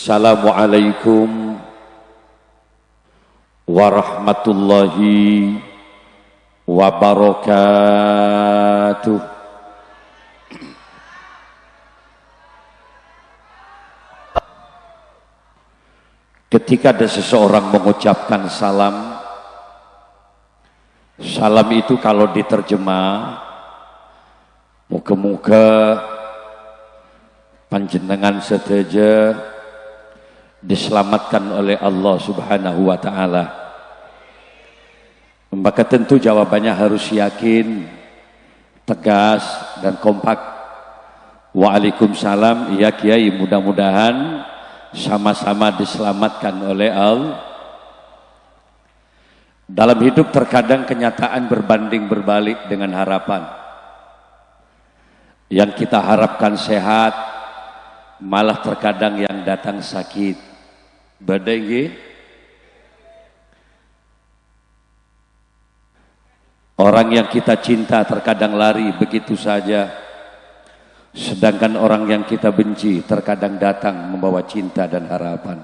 Assalamualaikum warahmatullahi wabarakatuh. Ketika ada seseorang mengucapkan salam, salam itu kalau diterjemah, muga-muga panjenengan sedaja diselamatkan oleh Allah Subhanahu wa ta'ala. Maka tentu jawabannya harus yakin, tegas dan kompak. Waalaikumsalam, ya Kiai, mudah-mudahan sama-sama diselamatkan oleh Allah. Dalam hidup terkadang kenyataan berbanding berbalik dengan harapan. Yang kita harapkan sehat, malah terkadang yang datang sakit. Badai nggih? Orang yang kita cinta terkadang lari begitu saja. Sedangkan orang yang kita benci terkadang datang membawa cinta dan harapan.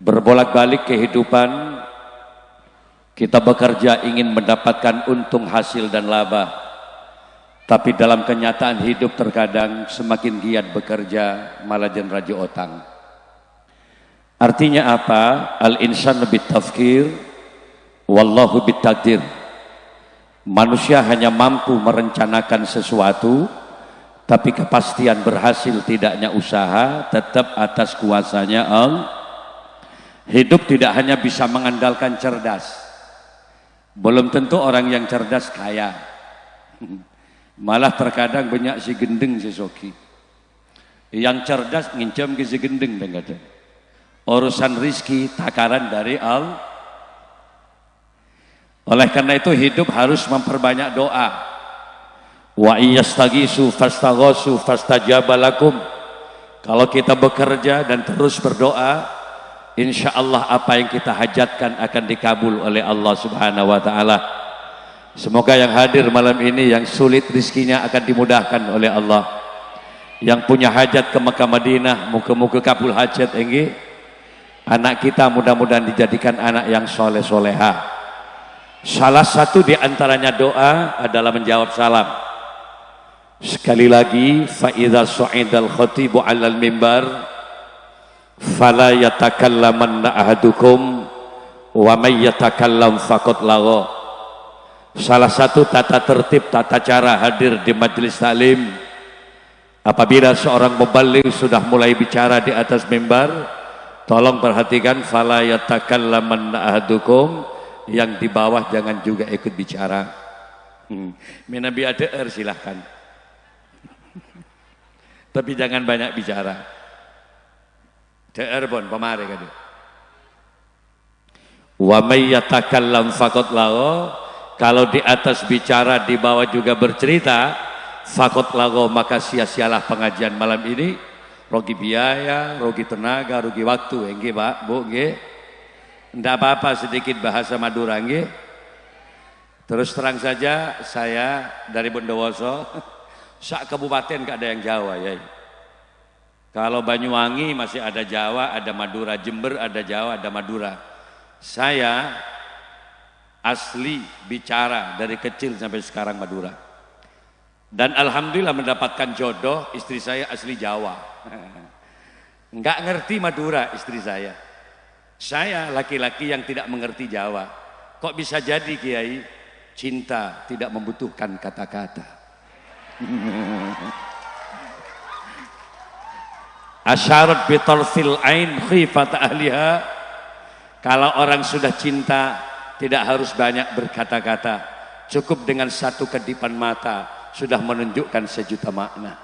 Berbolak-balik kehidupan, kita bekerja ingin mendapatkan untung, hasil dan laba. Tapi dalam kenyataan hidup terkadang semakin giat bekerja malah jen raja otang. Artinya apa? Al-insan lebih tafkir, wallahu bitakdir. Manusia hanya mampu merencanakan sesuatu, tapi kepastian berhasil tidaknya usaha tetap atas kuasanya Allah. Hidup tidak hanya bisa mengandalkan cerdas. Belum tentu orang yang cerdas kaya. Malah terkadang banyak si gendeng si soki. Yang cerdas ngincam ke si gendeng dengan urusan rizki takaran dari Allah. Oleh karena itu hidup harus memperbanyak doa. Wa iyastaghisu fastaghasu fastajabalakum. Kalau kita bekerja dan terus berdoa, insya Allah apa yang kita hajatkan akan dikabul oleh Allah Subhanahu wa ta'ala. Semoga yang hadir malam ini yang sulit rizkinya akan dimudahkan oleh Allah. Yang punya hajat ke Mekah Madinah, muka-muka kabul hajat ini. Anak kita mudah-mudahan dijadikan anak yang soleh soleha. Salah satu di antaranya doa adalah menjawab salam. Sekali lagi, fa idza su'idal khatibu 'alal mimbar fala yatakallamanna ahadukum wa may yatakallam faqad lagha. Salah satu tata tertib, tata cara hadir di majelis taklim, apabila seorang muballigh sudah mulai bicara di atas mimbar, tolong perhatikan, fala yatakallamanna ahadukum, yang di bawah jangan juga ikut bicara. Minabi ADR silahkan. Tapi jangan banyak bicara. DR pun pemari kan. Wa may yatakallam faqad lagha. Kalau di atas bicara, di bawah juga bercerita, faqad lagha, maka sia-sialah pengajian malam ini. Rugi biaya, rugi tenaga, rugi waktu. Nggih, Pak, Bu, nggih. Tidak apa-apa sedikit bahasa Madura nggih. Terus terang saja, saya dari Bondowoso, sak kabupaten gak ada yang Jawa ya. Kalau Banyuwangi masih ada Jawa, ada Madura. Jember ada Jawa, ada Madura. Saya asli bicara dari kecil sampai sekarang Madura. Dan alhamdulillah mendapatkan jodoh, istri saya asli Jawa. Enggak ngerti Madura istri saya. Saya laki-laki yang tidak mengerti Jawa. Kok bisa jadi Kiai? Cinta tidak membutuhkan kata-kata. Asyarat bitarfil ain khifat ahliha. Kalau orang sudah cinta tidak harus banyak berkata-kata. Cukup dengan satu kedipan mata sudah menunjukkan sejuta makna.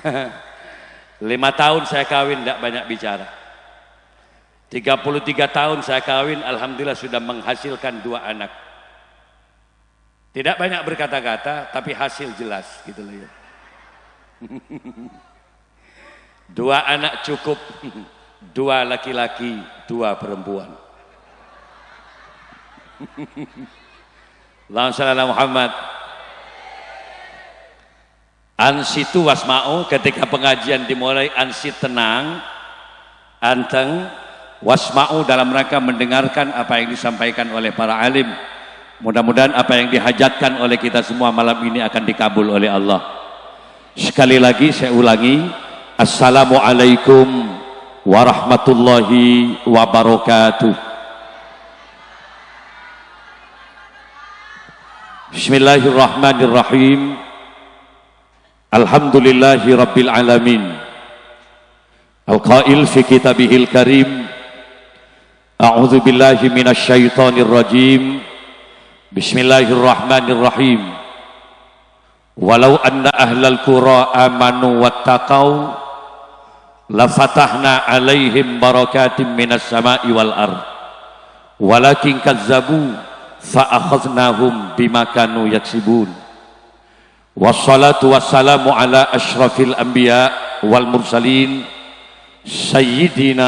5 tahun saya kawin tidak banyak bicara. 33 tahun saya kawin, alhamdulillah sudah menghasilkan 2 anak. Tidak banyak berkata-kata, tapi hasil jelas gitu loh ya. 2 anak cukup, 2 laki-laki, 2 perempuan. Allahumma shalli ala Muhammad. Ansitu wasma'u, ketika pengajian dimulai ansit tenang, anteng, wasma'u dalam rangka mendengarkan apa yang disampaikan oleh para alim. Mudah-mudahan apa yang dihajatkan oleh kita semua malam ini akan dikabul oleh Allah. Sekali lagi saya ulangi, Assalamualaikum warahmatullahi wabarakatuh. Bismillahirrahmanirrahim. Alhamdulillahi rabbil alamin. Al-qail fi kitabihil karim, a'udzu billahi minasy syaithanir rajim. Bismillahirrahmanirrahim. Walau anna ahlal qura amanu wattaqau lafatahna alaihim barakatim minas sama'i wal ard. Walakin kazzabu fa akhadnahum bima kanu yaksibun. Wassalatu wassalamu ala asyrafil anbiya wal mursalin sayyidina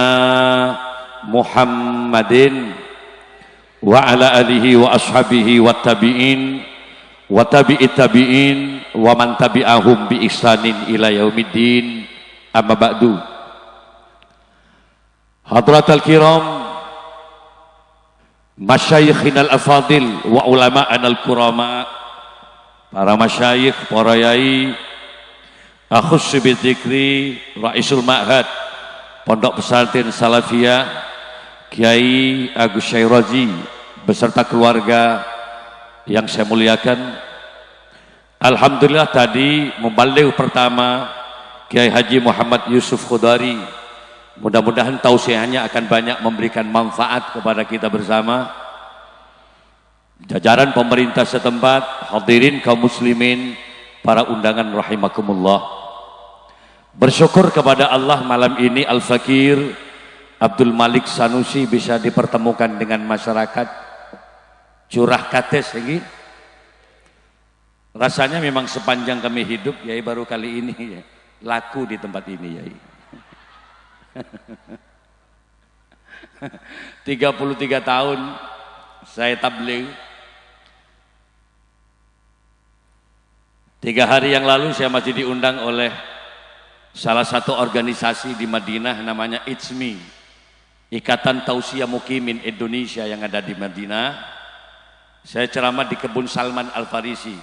Muhammadin wa ala alihi wa ashabihi wa tabi'in wa tabi'it tabi'in wa man tabi'ahum bi ihsanin ila yaumiddin. Amma ba'du. Hadratal kiram, masyayikhinal afadil wa ulama'anal kurama, para masyayikh, para yai, akhussu bidzikri Raisul Ma'had Pondok Pesantren Salafiyah Kiai Agus Syairazi beserta keluarga yang saya muliakan. Alhamdulillah tadi membaligh pertama Kiai Haji Muhammad Yusuf Khudari. Mudah-mudahan tausiahnya akan banyak memberikan manfaat kepada kita bersama. Jajaran pemerintah setempat, hadirin kaum muslimin, para undangan rahimakumullah. Bersyukur kepada Allah malam ini Al-Fakir Abdul Malik Sanusi bisa dipertemukan dengan masyarakat. Curah kates lagi. Rasanya memang sepanjang kami hidup, yai baru kali ini laku di tempat ini, yai. 33 tahun saya tabligh. 3 hari yang lalu saya masih diundang oleh salah satu organisasi di Madinah namanya ITSMI, Ikatan Tausiyah Mukimin Indonesia yang ada di Madinah. Saya ceramah di kebun Salman Al-Farisi.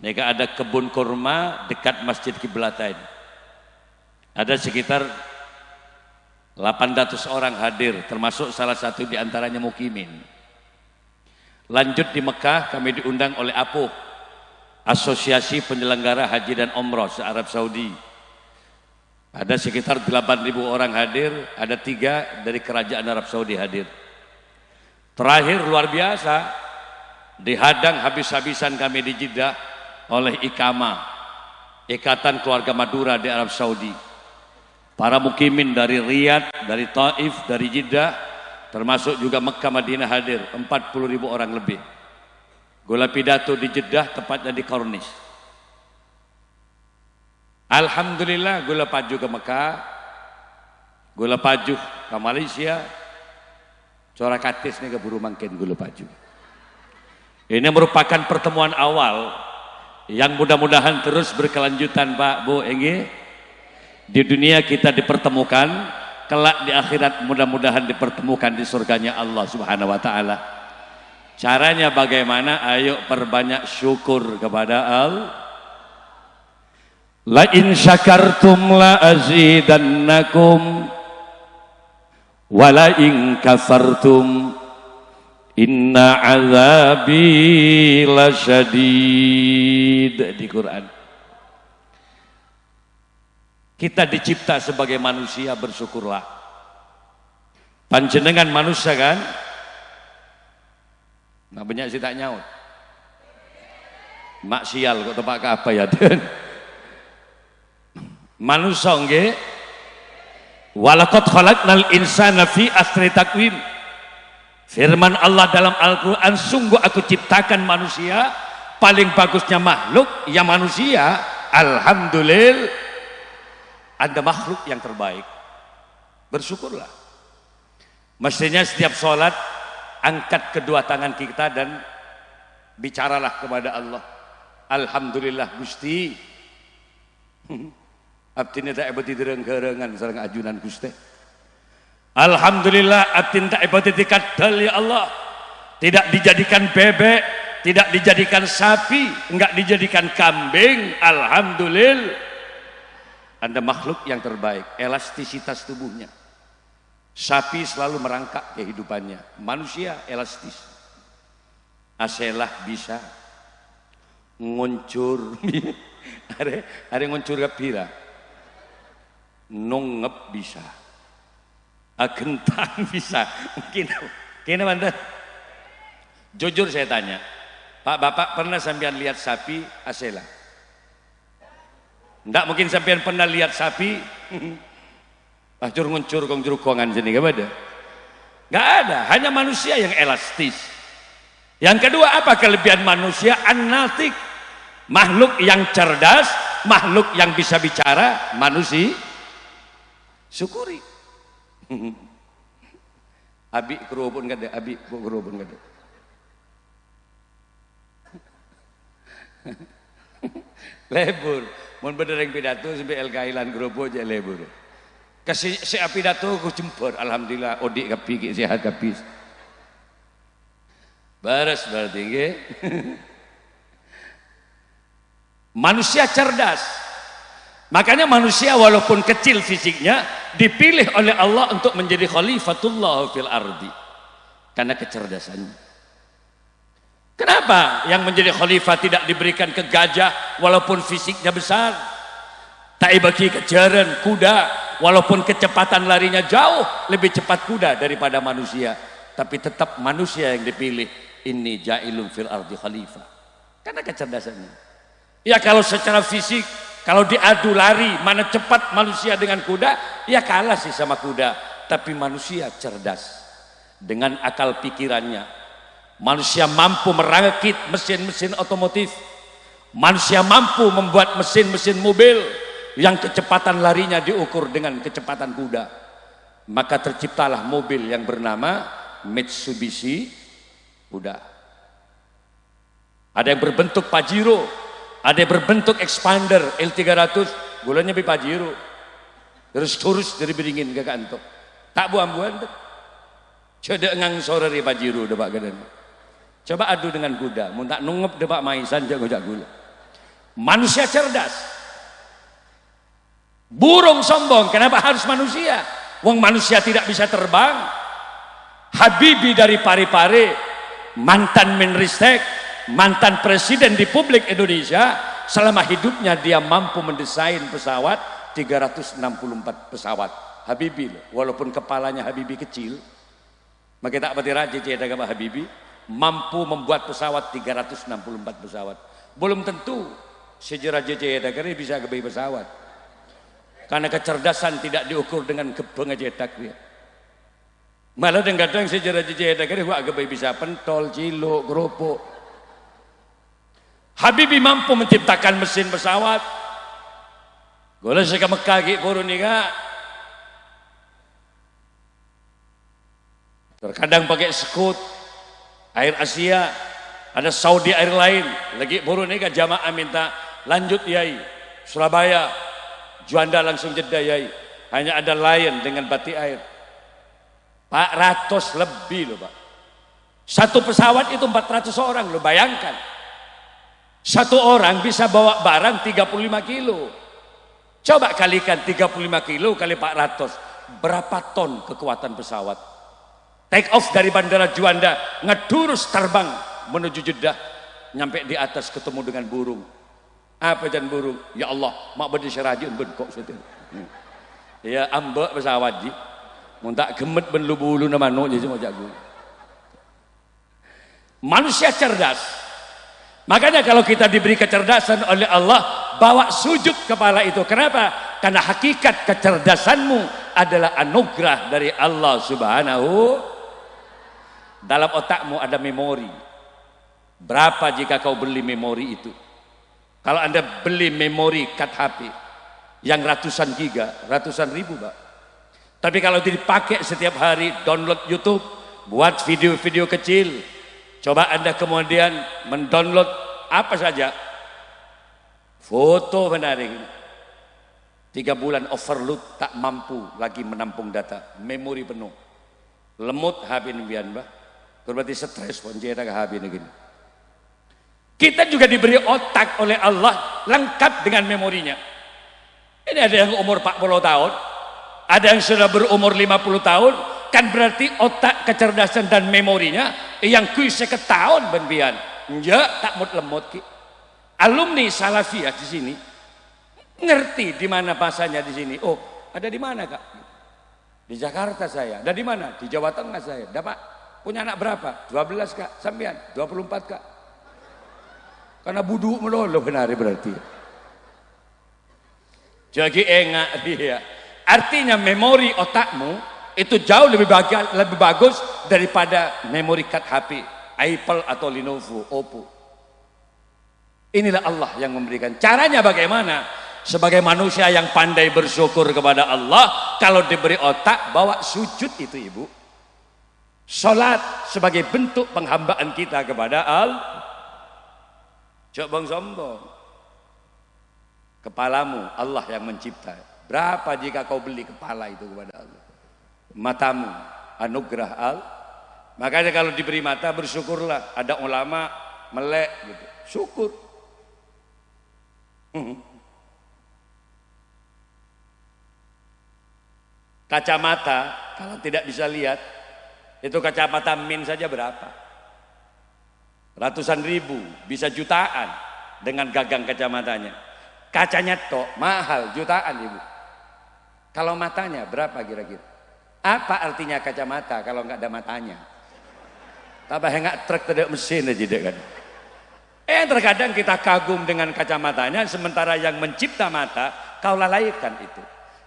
Mereka ada kebun kurma dekat Masjid Kiblatain. Ada sekitar 800 orang hadir, termasuk salah satu di antaranya mukimin. Lanjut di Mekah, kami diundang oleh APUH, Asosiasi Penyelenggara Haji dan Umroh se-Arab Saudi. Ada sekitar 8.000 orang hadir, ada 3 dari kerajaan Arab Saudi hadir. Terakhir luar biasa, dihadang habis-habisan kami di Jeddah oleh IKAMA, Ikatan Keluarga Madura di Arab Saudi. Para mukimin dari Riyadh, dari Taif, dari Jeddah, termasuk juga Mekah Madinah hadir, 40.000 orang lebih. Gula pidato di Jeddah, tepatnya di Kornis. Alhamdulillah, gula paju ke Mekah, gula paju ke Malaysia, corak katis nih ke buru mangkin gula paju. Ini merupakan pertemuan awal yang mudah-mudahan terus berkelanjutan, Pak, Bu, Engge. Di dunia kita dipertemukan, kelak di akhirat mudah-mudahan dipertemukan di surganya Allah Subhanahu wa taala. Caranya bagaimana? Ayo perbanyak syukur kepada Allah. La in syakartum la azidannakum wa la in kafartum inna azabi lasyadid. Di Quran. Kita dicipta sebagai manusia, bersyukurlah. Panjenengan manusia kan? Nah banyak sih tak nyaut. Mak sial kok tepak ke apa ya? Manusia nggih. Walaqad khalaqnal insana fi ahsani taqwim. Firman Allah dalam Al-Qur'an, sungguh aku ciptakan manusia paling bagusnya makhluk ya manusia. Alhamdulillah, Anda makhluk yang terbaik. Bersyukurlah. Mestinya setiap sholat angkat kedua tangan kita dan bicaralah kepada Allah. Alhamdulillah Gusti, Abdin tak ebati dereng-gerengan sareng ajunan Gusti. Alhamdulillah abdin tak ebati dikadal ya Allah. Tidak dijadikan bebek, tidak dijadikan sapi, enggak dijadikan kambing. Alhamdulillah. Anda makhluk yang terbaik, elastisitas tubuhnya. Sapi selalu merangkak kehidupannya, manusia elastis. Aselah bisa nguncur, are nguncur ke pira, nongep bisa, agentang bisa, mungkin, kena mana? Jujur saya tanya, Pak Bapak pernah sampean lihat sapi aselah? Nggak mungkin sampean pernah lihat sapi. Acur nguncur kong jerukongan sini gak ada. Gak ada, hanya manusia yang elastis. Yang kedua apa kelebihan manusia? Analitik, makhluk yang cerdas, makhluk yang bisa bicara, manusia syukuri. Abi kerubun gak ada, abi kerubun gak ada. Lebur, mun bedereng pidato sampai el kailan kerubun aja lebur. Kasih si pidato ku jempur, alhamdulillah odik kapi sehat kapi. Baras berarti nggih. Manusia cerdas. Makanya manusia walaupun kecil fisiknya dipilih oleh Allah untuk menjadi khalifatullah fil ardi. Karena kecerdasannya. Kenapa yang menjadi khalifah tidak diberikan ke gajah walaupun fisiknya besar? Tak bagi kejaran kuda walaupun kecepatan larinya jauh lebih cepat kuda daripada manusia, tapi tetap manusia yang dipilih. Ini ja'ilun fil ardi khalifah karena kecerdasannya. Ya kalau secara fisik, kalau diadu lari mana cepat manusia dengan kuda, ya kalah sih sama kuda. Tapi manusia cerdas dengan akal pikirannya. Manusia mampu merakit mesin-mesin otomotif. Manusia mampu membuat mesin-mesin mobil yang kecepatan larinya diukur dengan kecepatan kuda. Maka terciptalah mobil yang bernama Mitsubishi kuda. Ada yang berbentuk Pajero, ada yang berbentuk expander L300, gulanya bi Pajero. Terus dari beringin ke kantor. Tak buang-buang. Coba ngang sore di Pajero depak gadan. Coba adu dengan kuda, mun tak nungep depak maisan jago gula. Manusia cerdas. Burung sombong, kenapa harus manusia? Wong manusia tidak bisa terbang. Habibie dari Parepare, mantan Menristek, mantan presiden di Republik Indonesia, selama hidupnya dia mampu mendesain pesawat 364 pesawat. Habibie, walaupun kepalanya Habibie kecil, maka tak pati raja cedek sama Habibie, mampu membuat pesawat 364 pesawat. Belum tentu sejarah cedek ini bisa kebayi pesawat. Karena kecerdasan tidak diukur dengan kepengejedak dia. Malah kadang sejarah jejedak ini gua agak bisa pentol, ciluk, kerupuk. Habibie mampu menciptakan mesin pesawat. Gula saya Mekah ki purun nika. Terkadang pakai Scoot, Air Asia, ada Saudi Airline, lagi purun nika jamaah minta lanjut yai Surabaya. Juanda langsung jeda yai. Hanya ada Lion dengan batik air. 400 lebih loh Pak. Satu pesawat itu 400 orang loh, bayangkan. Satu orang bisa bawa barang 35 kilo. Coba kalikan 35 kilo kali 400. Berapa ton kekuatan pesawat? Take off dari bandara Juanda, ngedurus terbang menuju Jeddah. Nyampe di atas ketemu dengan burung. Apa jan burung? Ya Allah, mak bedi serajun kok setel. Ya ambek pesawat ji. Mun tak gemet ben lu-bulu na manuk je semua jago. Manusia cerdas. Makanya kalau kita diberi kecerdasan oleh Allah, bawa sujud kepala itu. Kenapa? Karena hakikat kecerdasanmu adalah anugerah dari Allah Subhanahu. Dalam otakmu ada memori. Berapa jika kau beli memori itu? Kalau Anda beli memori card HP yang ratusan giga, ratusan ribu Pak. Tapi kalau dipakai setiap hari download YouTube, buat video-video kecil, coba Anda kemudian mendownload apa saja, foto menarik, 3 bulan overload, tak mampu lagi menampung data, memori penuh. Lemut habis bian bah. Berarti stres pun jadi habis gini. Kita juga diberi otak oleh Allah lengkap dengan memorinya. Ini ada yang umur 40 tahun, ada yang sudah berumur 50 tahun, kan berarti otak, kecerdasan dan memorinya yang kui 50 tahun benbian. Ya tak mut lemut ki. Alumni Salafiyah di sini ngerti di mana bahasanya di sini. Oh, ada di mana Kak? Di Jakarta saya. Ada di mana? Di Jawa Tengah saya. Dapat punya anak berapa? 12 Kak. Sampean 24 Kak. Karena buduk melolo benar berarti. Jadi enggak dia. Artinya memori otakmu itu jauh lebih bagus daripada memori card HP, Apple atau Lenovo, Oppo. Inilah Allah yang memberikan. Caranya bagaimana? Sebagai manusia yang pandai bersyukur kepada Allah, kalau diberi otak, bawa sujud itu ibu. Salat sebagai bentuk penghambaan kita kepada Allah. Coba sombong. Kepalamu Allah yang mencipta. Berapa jika kau beli kepala itu kepada Allah? Matamu anugerah Allah. Makanya kalau diberi mata bersyukurlah. Ada ulama melek gitu. Syukur. Kacamata kalau tidak bisa lihat, itu kacamata min saja berapa? Ratusan ribu, bisa jutaan dengan gagang kacamatanya. Kacanya tok mahal, jutaan ibu. Kalau matanya berapa kira-kira? Apa artinya kacamata kalau nggak ada matanya? Tambah enggak truk tidak mesin aja deh kan. Terkadang kita kagum dengan kacamatanya, sementara yang mencipta mata kau lalaikan itu.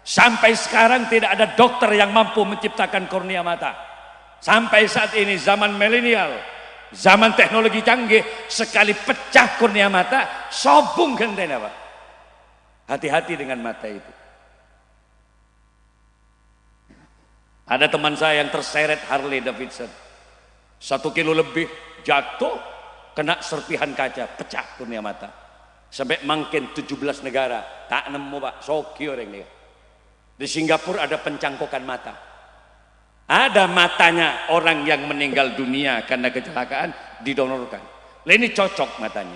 Sampai sekarang tidak ada dokter yang mampu menciptakan kornea mata. Sampai saat ini zaman milenial, zaman teknologi canggih, sekali pecah kornea mata, sobung gentena Pak. Hati-hati dengan mata itu. Ada teman saya yang terseret Harley Davidson, 1 kilo lebih, jatuh, kena serpihan kaca, pecah kornea mata. Sampai makin 17 negara, tak nemu Pak, soki orang dia. Di Singapura ada pencangkokan mata. Ada matanya orang yang meninggal dunia karena kecelakaan didonorkan. Ini cocok matanya.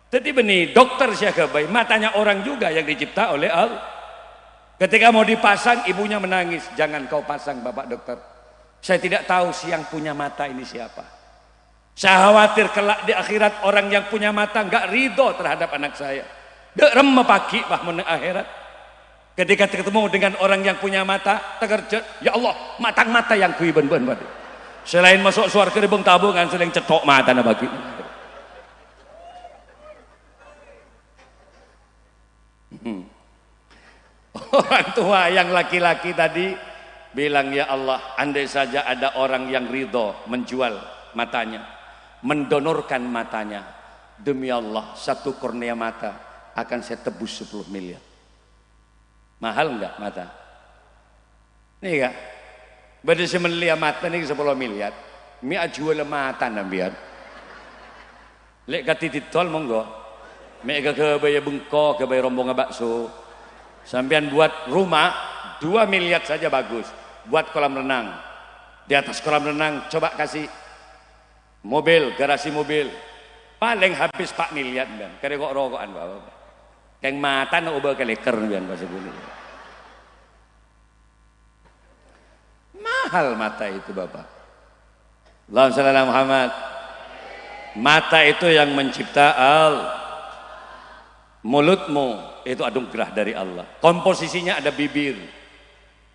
Jadi benih dokter Syekh matanya orang juga yang dicipta oleh Allah. Ketika mau dipasang ibunya menangis. Jangan kau pasang Bapak dokter. Saya tidak tahu si yang punya mata ini siapa. Saya khawatir kelak di akhirat orang yang punya mata enggak ridho terhadap anak saya. Dek remeh pagi bah meneng akhirat. Ketika ketemu dengan orang yang punya mata, terkerja, ya Allah, matang mata yang kui ben. Selain masuk surga ribung tabungan, selain cetok mata na bagi. Orang tua yang laki-laki tadi bilang, ya Allah, andai saja ada orang yang ridho menjual matanya, mendonorkan matanya, demi Allah, 1 kornea mata akan saya tebus 10 miliar. Mahal enggak mata? Nih kak, berarti saya melihat mata nih 10 miliar. Mi jual mata nambian. Lek kati titol monggo. Mi ke bayar bengkok, ke bayar rombongan bakso. Sampean buat rumah 2 miliar saja bagus. Buat kolam renang. Di atas kolam renang coba kasih mobil, garasi mobil. Paling habis 4 miliar kan. Kare kok rokokan bapak. Keng mata nak ubah ke leker bian bahasa gini. Mahal mata itu Bapak. Allahumma shalli ala Muhammad. Mata itu yang mencipta Allah. Mulutmu itu anugerah dari Allah. Komposisinya ada bibir.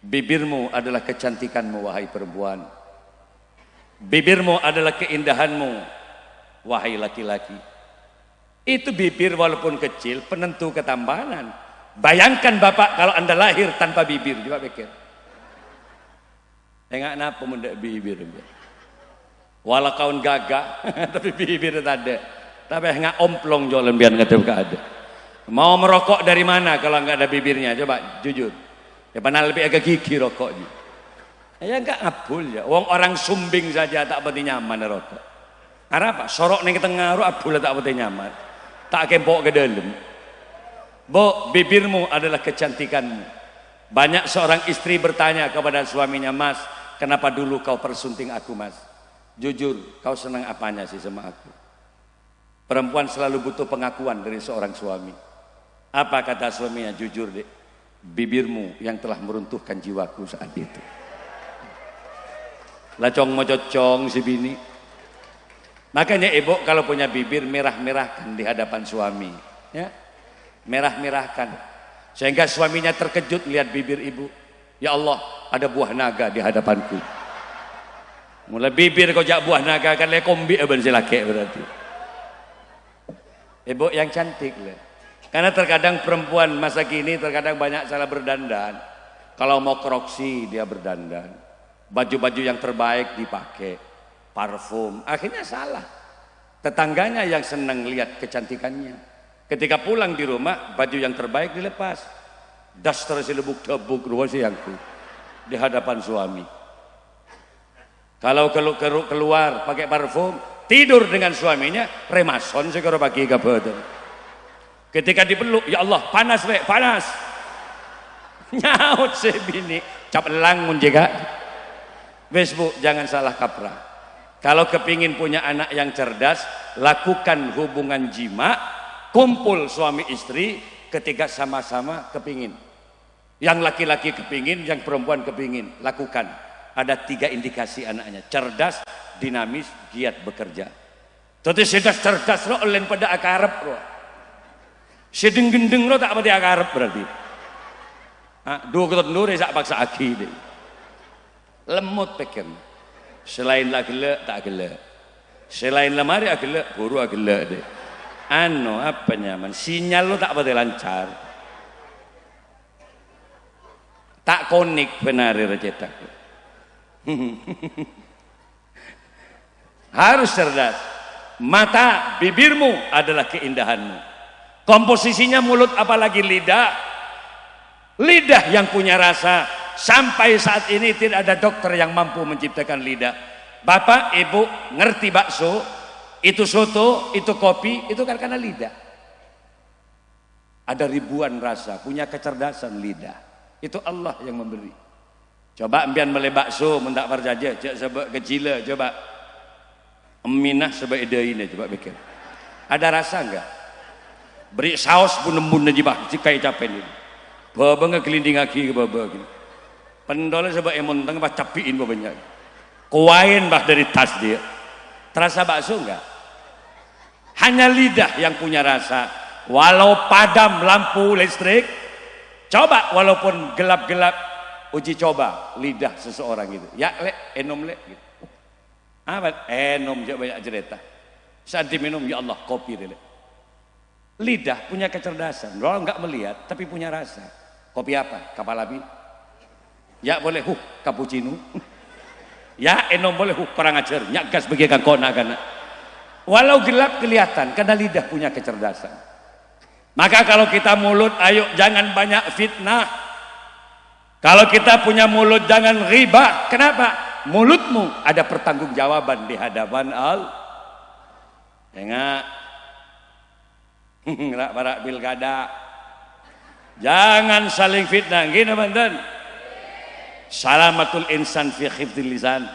Bibirmu adalah kecantikanmu wahai perempuan. Bibirmu adalah keindahanmu wahai laki-laki. Itu bibir walaupun kecil penentu ketampanan. Bayangkan Bapak kalau Anda lahir tanpa bibir, coba pikir. Enggak napa mendak bibir. Walau kawan gagah tapi bibir tak ada. Tapi enggak omplong jualan biar enggak ada. Mau merokok dari mana kalau enggak ada bibirnya? Coba jujur. Ya panal lebih agak gigi rokoknya. Ya enggak ngabul ya. Orang sumbing saja tak pati nyaman rokok. Karena apa? Sorok ning tengah ro abul tak pati nyaman. Tak kempok ke dalam. Bu, bibirmu adalah kecantikanmu. Banyak seorang istri bertanya kepada suaminya, Mas, kenapa dulu kau persunting aku, Mas? Jujur, kau senang apanya sih sama aku? Perempuan selalu butuh pengakuan dari seorang suami. Apa kata suaminya? Jujur dek, bibirmu yang telah meruntuhkan jiwaku saat itu. Lacong mococong si bini. Makanya ibu kalau punya bibir, merah-merahkan di hadapan suami, ya, merah-merahkan sehingga suaminya terkejut lihat bibir ibu. Ya Allah, ada buah naga di hadapanku. Mulai bibir kau jak buah naga kan le kombi ben silake berarti. Ibu yang cantik lah. Karena terkadang perempuan masa kini terkadang banyak salah berdandan. Kalau mau kroksi dia berdandan, baju-baju yang terbaik dipakai, parfum, akhirnya salah. Tetangganya yang senang lihat kecantikannya, ketika pulang di rumah baju yang terbaik dilepas, daster silebuk-tebuk ruas yangku di hadapan suami. Kalau keluar pakai parfum, tidur dengan suaminya, remason segera pagi kabupaten. Ketika dipeluk, ya Allah panas le, panas. Nyaut si bini, cap elang menjaga. Wes bu, jangan salah kaprah. Kalau kepingin punya anak yang cerdas, lakukan hubungan jima, kumpul suami istri ketika sama-sama kepingin. Yang laki-laki kepingin, yang perempuan kepingin, lakukan. Ada 3 indikasi anaknya: cerdas, dinamis, giat bekerja. Tapi cerdas lo olen pada akarep lo. Sedeng-gendeng lo tak pada akarep berarti. Dua ketut nur sak paksa aki deh. Lemut pekem. Selain lah gelek tak gelek. Selain lemari gelek, buru gelek deh. Apa nyaman? Sinyal lo tak pada lancar. Tak konik benar cetak. Harus cerdas. Mata, bibirmu adalah keindahanmu. Komposisinya mulut apalagi lidah. Lidah yang punya rasa. Sampai saat ini tidak ada dokter yang mampu menciptakan lidah. Bapak, ibu ngerti bakso, itu soto, itu kopi, itu kan karena lidah. Ada ribuan rasa, punya kecerdasan lidah. Itu Allah yang memberi. Coba ambian beli bakso mendak parjaja, cek sebab kecil coba. Eminah sebab ide ini coba pikir. Ada rasa enggak? Beri saus pun nembun aja bah, cikai capek ini. Baba enggak kelinding aki ke baba gini. Pendolnya sebab emon tengah bah capiin babanya. Kuain bah dari tas dia. Terasa bakso enggak? Hanya lidah yang punya rasa. Walau padam lampu listrik, coba walaupun gelap-gelap, uji coba lidah seseorang itu. Ya le, enom le gitu. Apa? Enom juga banyak cerita. Saat diminum, ya Allah kopi deh. Lidah punya kecerdasan. Orang enggak melihat tapi punya rasa. Kopi apa? Kapal api. Ya boleh cappuccino. Ya enom boleh perang ajar. Nyagas bagi kona kana. Walau gelap kelihatan karena lidah punya kecerdasan. Maka kalau kita mulut, ayo jangan banyak fitnah. Kalau kita punya mulut jangan riba. Kenapa? Mulutmu ada pertanggungjawaban di hadapan Allah. Enggak. Rak-rak pilkada. Jangan saling fitnah. Gini mantan. Salamatul insan fi khifdil lisan.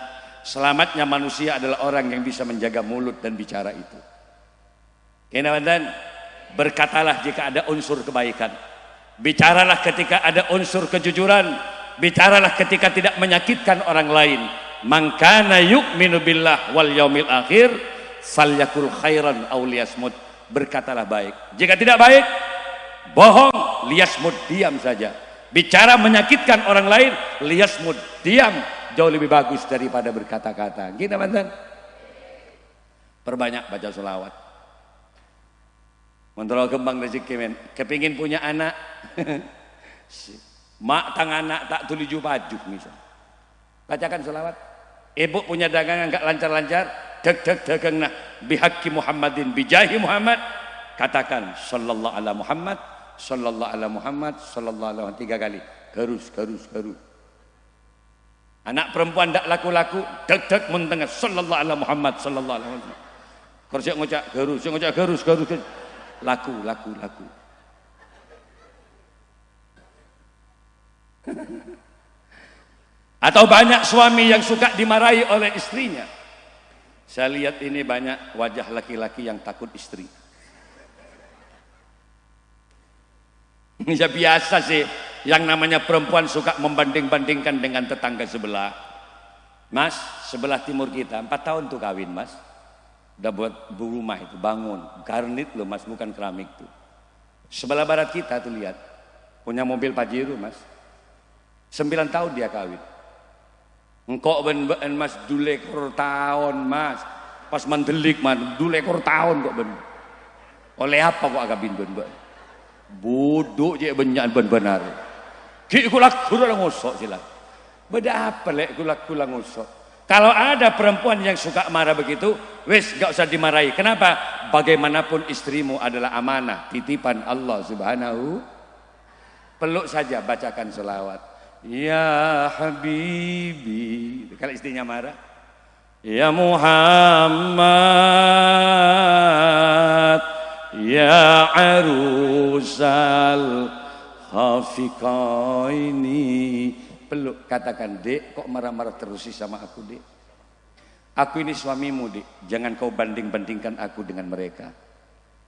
Selamatnya manusia adalah orang yang bisa menjaga mulut dan bicara itu. Gini mantan. Berkatalah jika ada unsur kebaikan. Bicaralah ketika ada unsur kejujuran. Bicaralah ketika tidak menyakitkan orang lain. Man kana yu'minu billah wal yaumil akhir falyakul khairan aw liyasmut. Berkatalah baik. Jika tidak baik, bohong, liyasmut, diam saja. Bicara menyakitkan orang lain, liyasmut, diam, jauh lebih bagus daripada berkata-kata. Gini mantan. Perbanyak baca selawat. Menterol kembang rezeki men. Kepingin punya anak. Mak tang anak tak tuliju pajuk misal. Bacakan selawat. Ibu punya dagangan enggak lancar-lancar, dagang nah bihaqi Muhammadin bijahi Muhammad. Katakan sallallahu ala Muhammad, sallallahu ala Muhammad, sallallahu ala 3 kali. Garus. Anak perempuan enggak laku-laku, deg mentengah sallallahu ala Muhammad, sallallahu alaihi wasallam. Kerja ngocak garus. Laku. Atau banyak suami yang suka dimarahi oleh istrinya. Saya lihat ini banyak wajah laki-laki yang takut istri. Ya biasa sih, yang namanya perempuan suka membanding-bandingkan dengan tetangga sebelah. Mas, sebelah timur kita 4 tahun tuh kawin mas. Udah buat rumah itu, bangun. Garnit loh mas, bukan keramik tuh. Sebelah barat kita tuh lihat, punya mobil Pajero mas. 9 tahun dia kawin. Engkau ben mas 2 ekor tahun mas, pas mendelik man 2 ekor tahun kok ben. Oleh apa kok agak bin ben? Bodoh je banyak ben benar. Ki kulak kula ngosok sila. Beda apa lek kulak kula ngosok. Kalau ada perempuan yang suka marah begitu, wis gak usah dimarahi. Kenapa? Bagaimanapun istrimu adalah amanah, titipan Allah Subhanahu. Peluk saja, bacakan selawat. Ya Habibi, kalau istrinya marah, ya Muhammad, ya arusal hafiqaini. Peluk, katakan, dek kok marah-marah terus sih sama aku dek? Aku ini suamimu dek, jangan kau banding-bandingkan aku dengan mereka.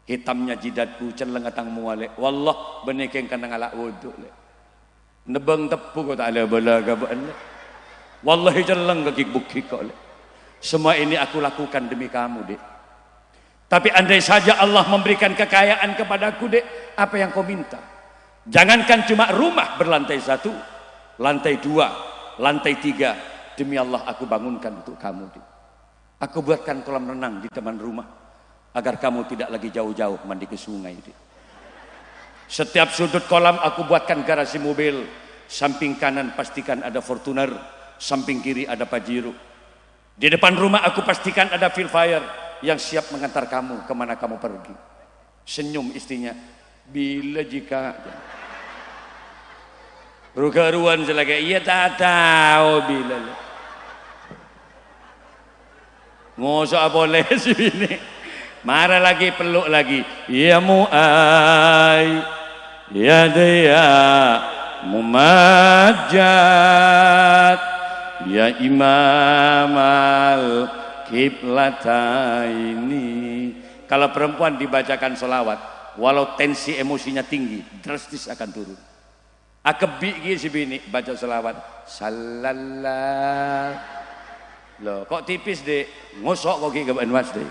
Hitamnya jidatku, celeng atangmu wale, wallah benekeng kanang alak wuduk lek. Nebeng tepu kau tak ada balaga ba'ala. Wallahi celeng kaki bukti kau. Semua ini aku lakukan demi kamu dek. Tapi andai saja Allah memberikan kekayaan kepadaku dek, apa yang kau minta? Jangankan cuma rumah berlantai 1, lantai 2, lantai 3, demi Allah aku bangunkan untuk kamu dek. Aku buatkan kolam renang di taman rumah agar kamu tidak lagi jauh-jauh mandi ke sungai dek. Setiap sudut kolam aku buatkan garasi mobil. Samping kanan pastikan ada Fortuner, samping kiri ada Pajero. Di depan rumah aku pastikan ada Filfire yang siap mengantar kamu kemana kamu pergi. Senyum istrinya. Bila jika rugaruan selagi iya tak tahu bila. Ngosok boleh sih ini. Marah lagi, peluk lagi. Ya mu'ay, ya dia mumajjad, ya imam al-kiblataini. Kalau perempuan dibacakan selawat, walau tensi emosinya tinggi, drastis akan turun. Akebi si bini baca selawat, sallallahu. Loh, kok tipis deh, ngosok kok gak mas deh.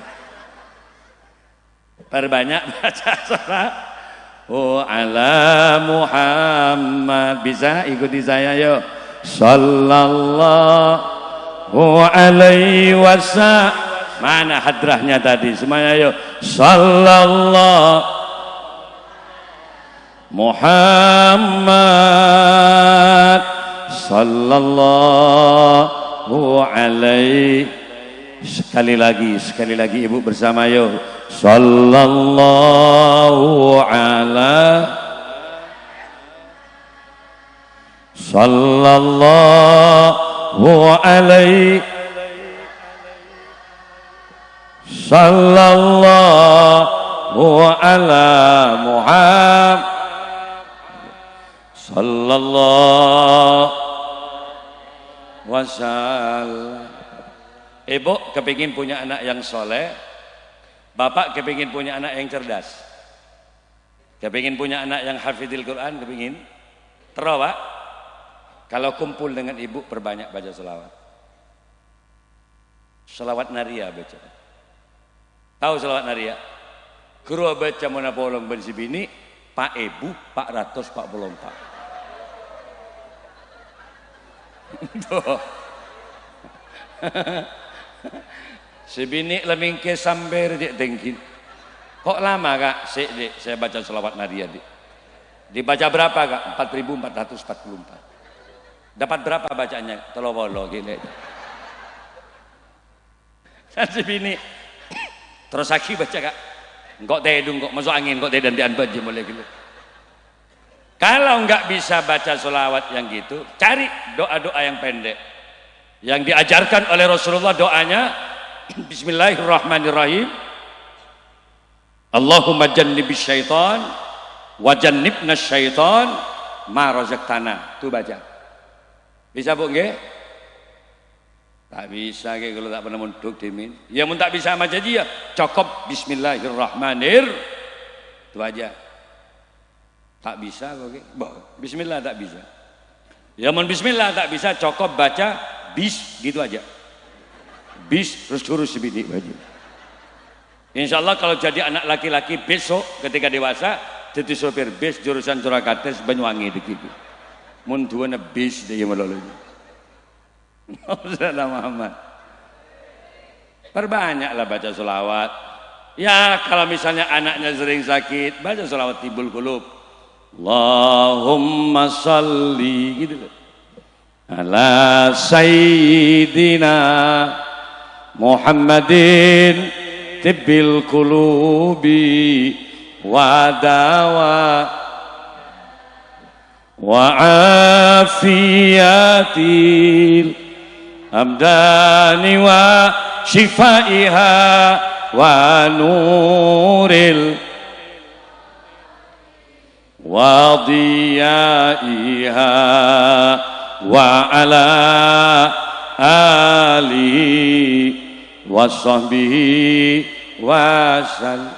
Perbanyak baca salawat. Oh ala Muhammad, bisa ikuti saya yuk. Sallallahu alaihi wasallam. Mana hadrahnya tadi? Semuanya yuk. Sallallahu Muhammad sallallahu alaihi. Sekali lagi ibu bersama yuk. Sallallahu ala sallallahu alaihi sallallahu ala Muhammad sallallahu wasallam. Ibu kepingin punya anak yang soleh, bapak kepingin punya anak yang cerdas, kepingin punya anak yang hafidil Quran, kepingin terus pak. Kalau kumpul dengan ibu perbanyak baca selawat. Selawat naria baca. Tahu selawat naria? Kru baca mana polong bensi bini, pak ibu, pak ratus, pak polong pak. Tuh. Sebini lemingke samber dik tengkin. Kok lama kak? Dik, saya baca selawat naria dik. Dibaca berapa kak? 4444. Dapat berapa bacanya? Tolong gini. Dan sebini terus aki baca kak. Engkau tedung kok masuk angin kok tedan dian baju mulai gitu. Kalau enggak bisa baca selawat yang gitu, cari doa-doa yang pendek. Yang diajarkan oleh Rasulullah doanya Bismillahirrahmanirrahim. Allahumma jannibis syaitan wa jannibnas syaitan ma razaqtana. Itu baca. Bisa Bu nggih? Tak bisa kayak kalau tak pernah munduk dimin. Ya mun tak bisa macam dia, cukup bismillahirrahmanirrahim. Itu aja. Tak bisa kok. Bismillah tak bisa. Ya mun bismillah tak bisa, cukup baca bis gitu aja. Bis terus terus sebini aja. Insyaallah kalau jadi anak laki-laki besok ketika dewasa jadi sopir bis jurusan Surakarta Banyuwangi begitu. Mun duana bis dia melolo. Salam Muhammad. Perbanyaklah baca selawat. Ya kalau misalnya anaknya sering sakit, baca selawat Tibul Qulub. Allahumma salli gitu. Ala sayyidina Muhammadin tibbil qulubi wa dawa wa afiyatil abdani wa shifaiha wa nuril wa diyaiha wa ala ali wa sahbihi wa sallam.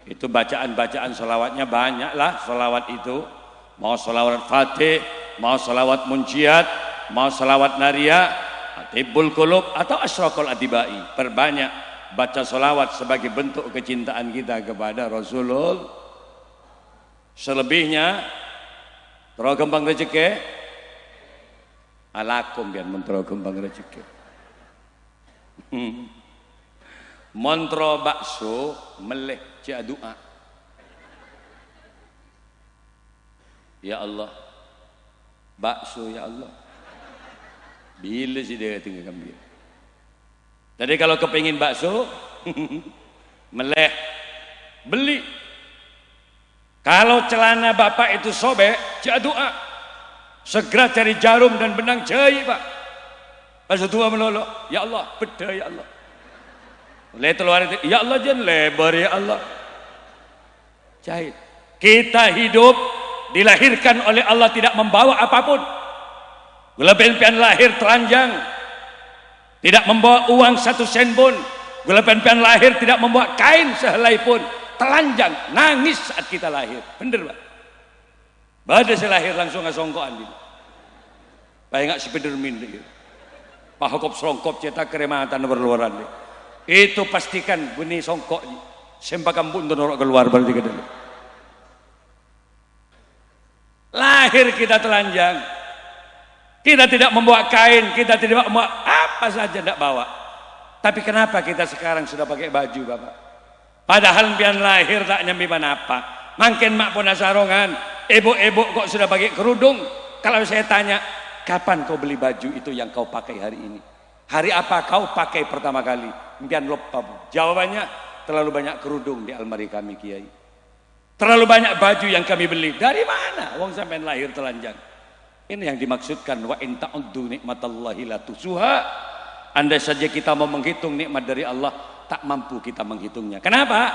Itu bacaan-bacaan selawatnya banyaklah. Selawat itu mau selawat Fatih, mau selawat Munciat, mau selawat Naria, Tibul Qulub atau Asyraqul Atibai. Perbanyak baca selawat sebagai bentuk kecintaan kita kepada Rasulullah. Selebihnya terus kembang rezeki alakum biar mentro kembang rezeki. Montro bakso meleh cik doa. Ya Allah, bakso ya Allah. Bila sih dia tinggal kambing. Jadi kalau kepingin bakso, meleh, beli. Kalau celana bapak itu sobek, cik doa. Segera cari jarum dan benang jahit pak. Pas tua melolo, ya Allah, beda ya Allah. Lihat luar itu, ya Allah jangan lebar ya Allah. Jahit. Kita hidup dilahirkan oleh Allah tidak membawa apapun. Gula pian lahir telanjang, tidak membawa uang 1 sen pun. Gula pian lahir tidak membawa kain sehelai pun. Telanjang, nangis saat kita lahir. Bener pak? Pada saya lahir langsung ngasongkoan gitu. Baik nggak Spiderman gitu. Pak Hokop songkop cetak kerematan berluaran deh. Itu pastikan bunyi songkok sempakan pun norok keluar berarti ke dalam. Lahir kita telanjang, kita tidak membawa kain, kita tidak membawa apa saja tidak bawa. Tapi kenapa kita sekarang sudah pakai baju bapak? Padahal pian lahir tak nyambi apa. Makin mak pun sarongan, ibu-ibu kok sudah pakai kerudung. Kalau saya tanya, kapan kau beli baju itu yang kau pakai hari ini? Hari apa kau pakai pertama kali? Impian lupa. Jawabannya, terlalu banyak kerudung di almari kami kiai. Terlalu banyak baju yang kami beli. Dari mana? Wong sampai lahir telanjang. Ini yang dimaksudkan wa in ta'uddu nikmatallahi la tusuha. Andai saja kita mau menghitung nikmat dari Allah, tak mampu kita menghitungnya. Kenapa?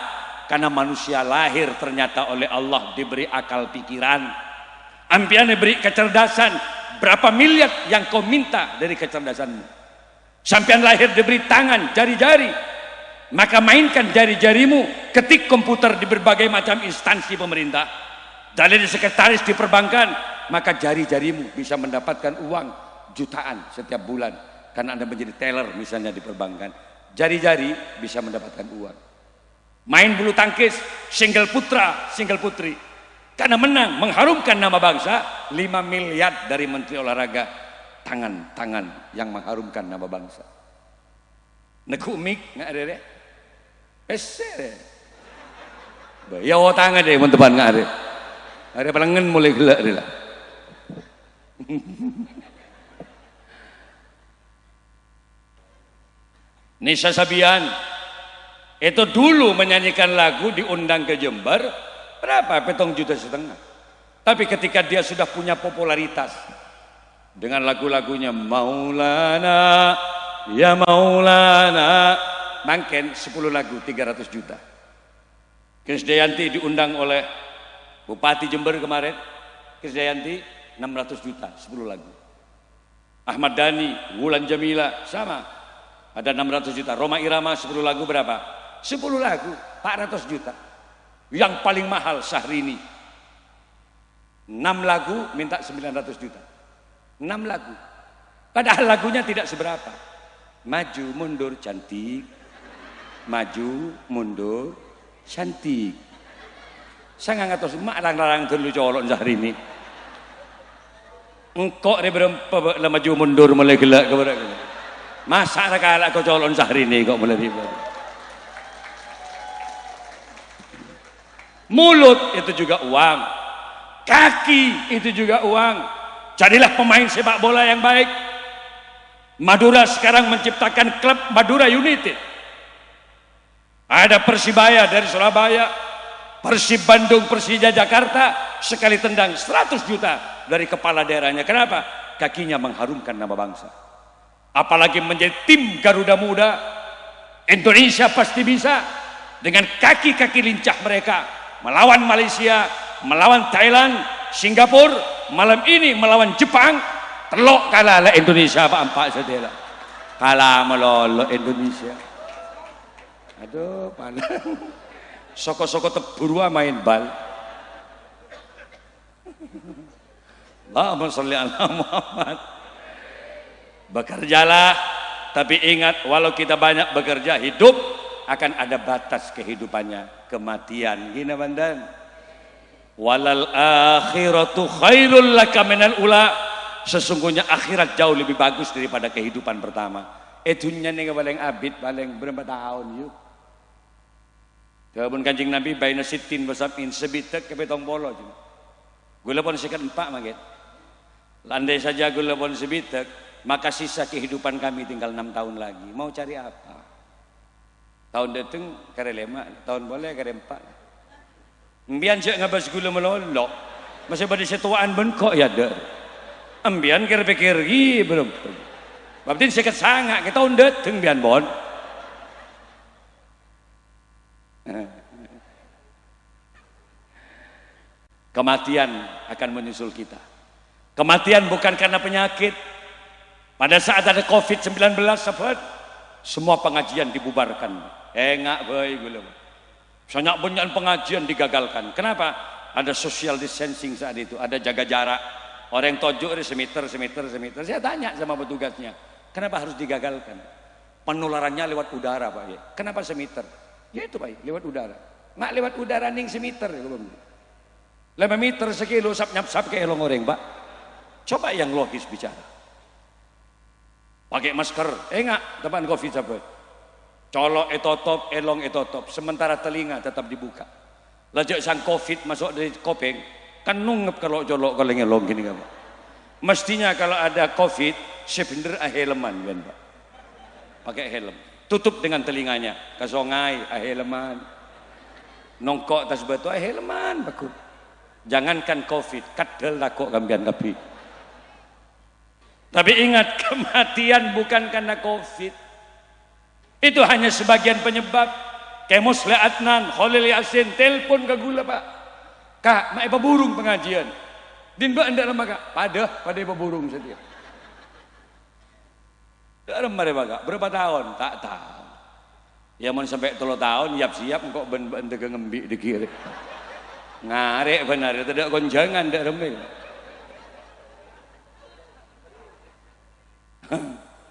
Karena manusia lahir ternyata oleh Allah diberi akal pikiran. Ampian diberi kecerdasan. Berapa miliar yang kau minta dari kecerdasanmu? Sampian lahir diberi tangan, jari-jari. Maka mainkan jari-jarimu, ketik komputer di berbagai macam instansi pemerintah. Jadi sekretaris di perbankan, maka jari-jarimu bisa mendapatkan uang jutaan setiap bulan. Karena Anda menjadi teller misalnya di perbankan. Jari-jari bisa mendapatkan uang. Main bulu tangkis, single putra, single putri. Karena menang, mengharumkan nama bangsa, 5 miliar dari Menteri Olahraga. Tangan-tangan yang mengharumkan nama bangsa. Nekuk mik nggak ada deh. Peser. Ya tangan deh teman nggak ada. Ada pelangen mulai gelak deh lah. Nisa Sabian itu dulu menyanyikan lagu diundang ke Jember berapa? 7,5 juta. Tapi ketika dia sudah punya popularitas dengan lagu-lagunya Maulana ya Maulana, mangken 10 lagu 300 juta. Krisdayanti diundang oleh Bupati Jember kemarin, Krisdayanti 600 juta 10 lagu. Ahmad Dhani, Wulan Jamila, sama. Ada 600 juta. Roma Irama 10 lagu berapa? 10 lagu, 400 juta. Yang paling mahal Syahrini. 6 lagu minta 900 juta. 6 lagu. Padahal lagunya tidak seberapa. Maju mundur cantik. Maju mundur cantik. Saya nggak ngatos mak larang-larang dulu colok Syahrini. Engkau ni berempat maju mundur mulai gelak kepada gelak. Masa kalah kau colon Syahrini kok mulai ribet. Mulut itu juga uang, kaki itu juga uang. Jadilah pemain sepak bola yang baik. Madura sekarang menciptakan klub Madura United. Ada Persibaya dari Surabaya, Persib Bandung, Persija Jakarta, sekali tendang 100 juta dari kepala daerahnya. Kenapa? Kakinya mengharumkan nama bangsa. Apalagi menjadi tim Garuda Muda, Indonesia pasti bisa dengan kaki-kaki lincah mereka melawan Malaysia, melawan Thailand, Singapura, malam ini melawan Jepang. Telok kalah lah Indonesia apa sedela. Kalah melolo Indonesia. Aduh, panas. Soko-soko teburua main bal. Allahumma sholli ala Muhammad. Bekerjalah, tapi ingat walau kita banyak bekerja, hidup akan ada batas kehidupannya, kematian. Gini bandan. Walal akhiratu khairul laka minal ula. Sesungguhnya akhirat jauh lebih bagus daripada kehidupan pertama. Dunia ni paling abid, paling berapa tahun yuk. Kebun Kanjeng Nabi baina sitin wasabin sebitek ke betong bolo. Gula pun sekat 4 maget. Landai saja gula pun sebitek, maka sisa kehidupan kami tinggal 6 tahun lagi. Mau cari apa? Tahun datang kare 5, tahun boleh kare 4. Embian cek ngabas gula melolok. Masih pada setuaan bengkok ya der. Embian kira pikir belum. Berarti sekat sangat ke tahun datang bian bon. Kematian akan menyusul kita. Kematian bukan karena penyakit. Pada saat ada COVID-19, sahabat, semua pengajian dibubarkan. Enggak baik gula. Banyak pengajian digagalkan. Kenapa? Ada social distancing saat itu, ada jaga jarak. Orang yang tojuk semeter. Saya tanya sama petugasnya, kenapa harus digagalkan? Penularannya lewat udara, Pak. Ya. Kenapa semeter? Ya itu, Pak, lewat udara. Nggak lewat udara ning semeter. 5 meter sekilo sap ke elong orang, Pak. Coba yang logis bicara. Pakai masker, enggak, teman covid sahabat. Colok etotop, elong etotop. Sementara telinga tetap dibuka. Lajak sang covid masuk dari kopeng, kan nungep kalau colok kalau ngelong gini kan, Pak. Mestinya kalau ada covid, sebener helman kan, Pak. Pakai helm. Tutup dengan telinganya. Kasongai, helman. Nongkok tas batu, helman, bakut. Jangankan covid, kadal lakok kambian kapi. Tapi ingat, kematian bukan karena covid. Itu hanya sebagian penyebab. Kemus Le Adnan, Khalil Yasin, telepon ke gula, Pak. Kak, mak ipa burung pengajian. Din ba anda lama kak? Pada ipa burung setia. Dalam mereka kak, berapa tahun? Tak tahu. Ya mau sampai 3 tahun, siap kok ben ngembik di kiri. Ngarek benar, tidak konjangan, tidak remil.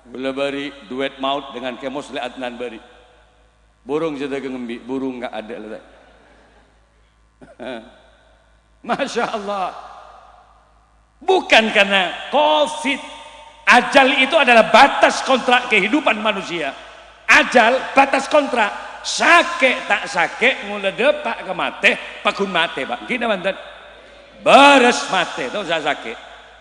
Bila bari duet maut dengan Kemus Le Adnan bari. Burung sudah ngembik, burung nggak ada lah. Masya Allah. Bukan karena COVID. Ajal itu adalah batas kontrak kehidupan manusia. Ajal batas kontrak. Sakit tak sakit mulai depak ke mate, pakun mate, Pak. Gini mantan. Beres mate, tahu saya sakit.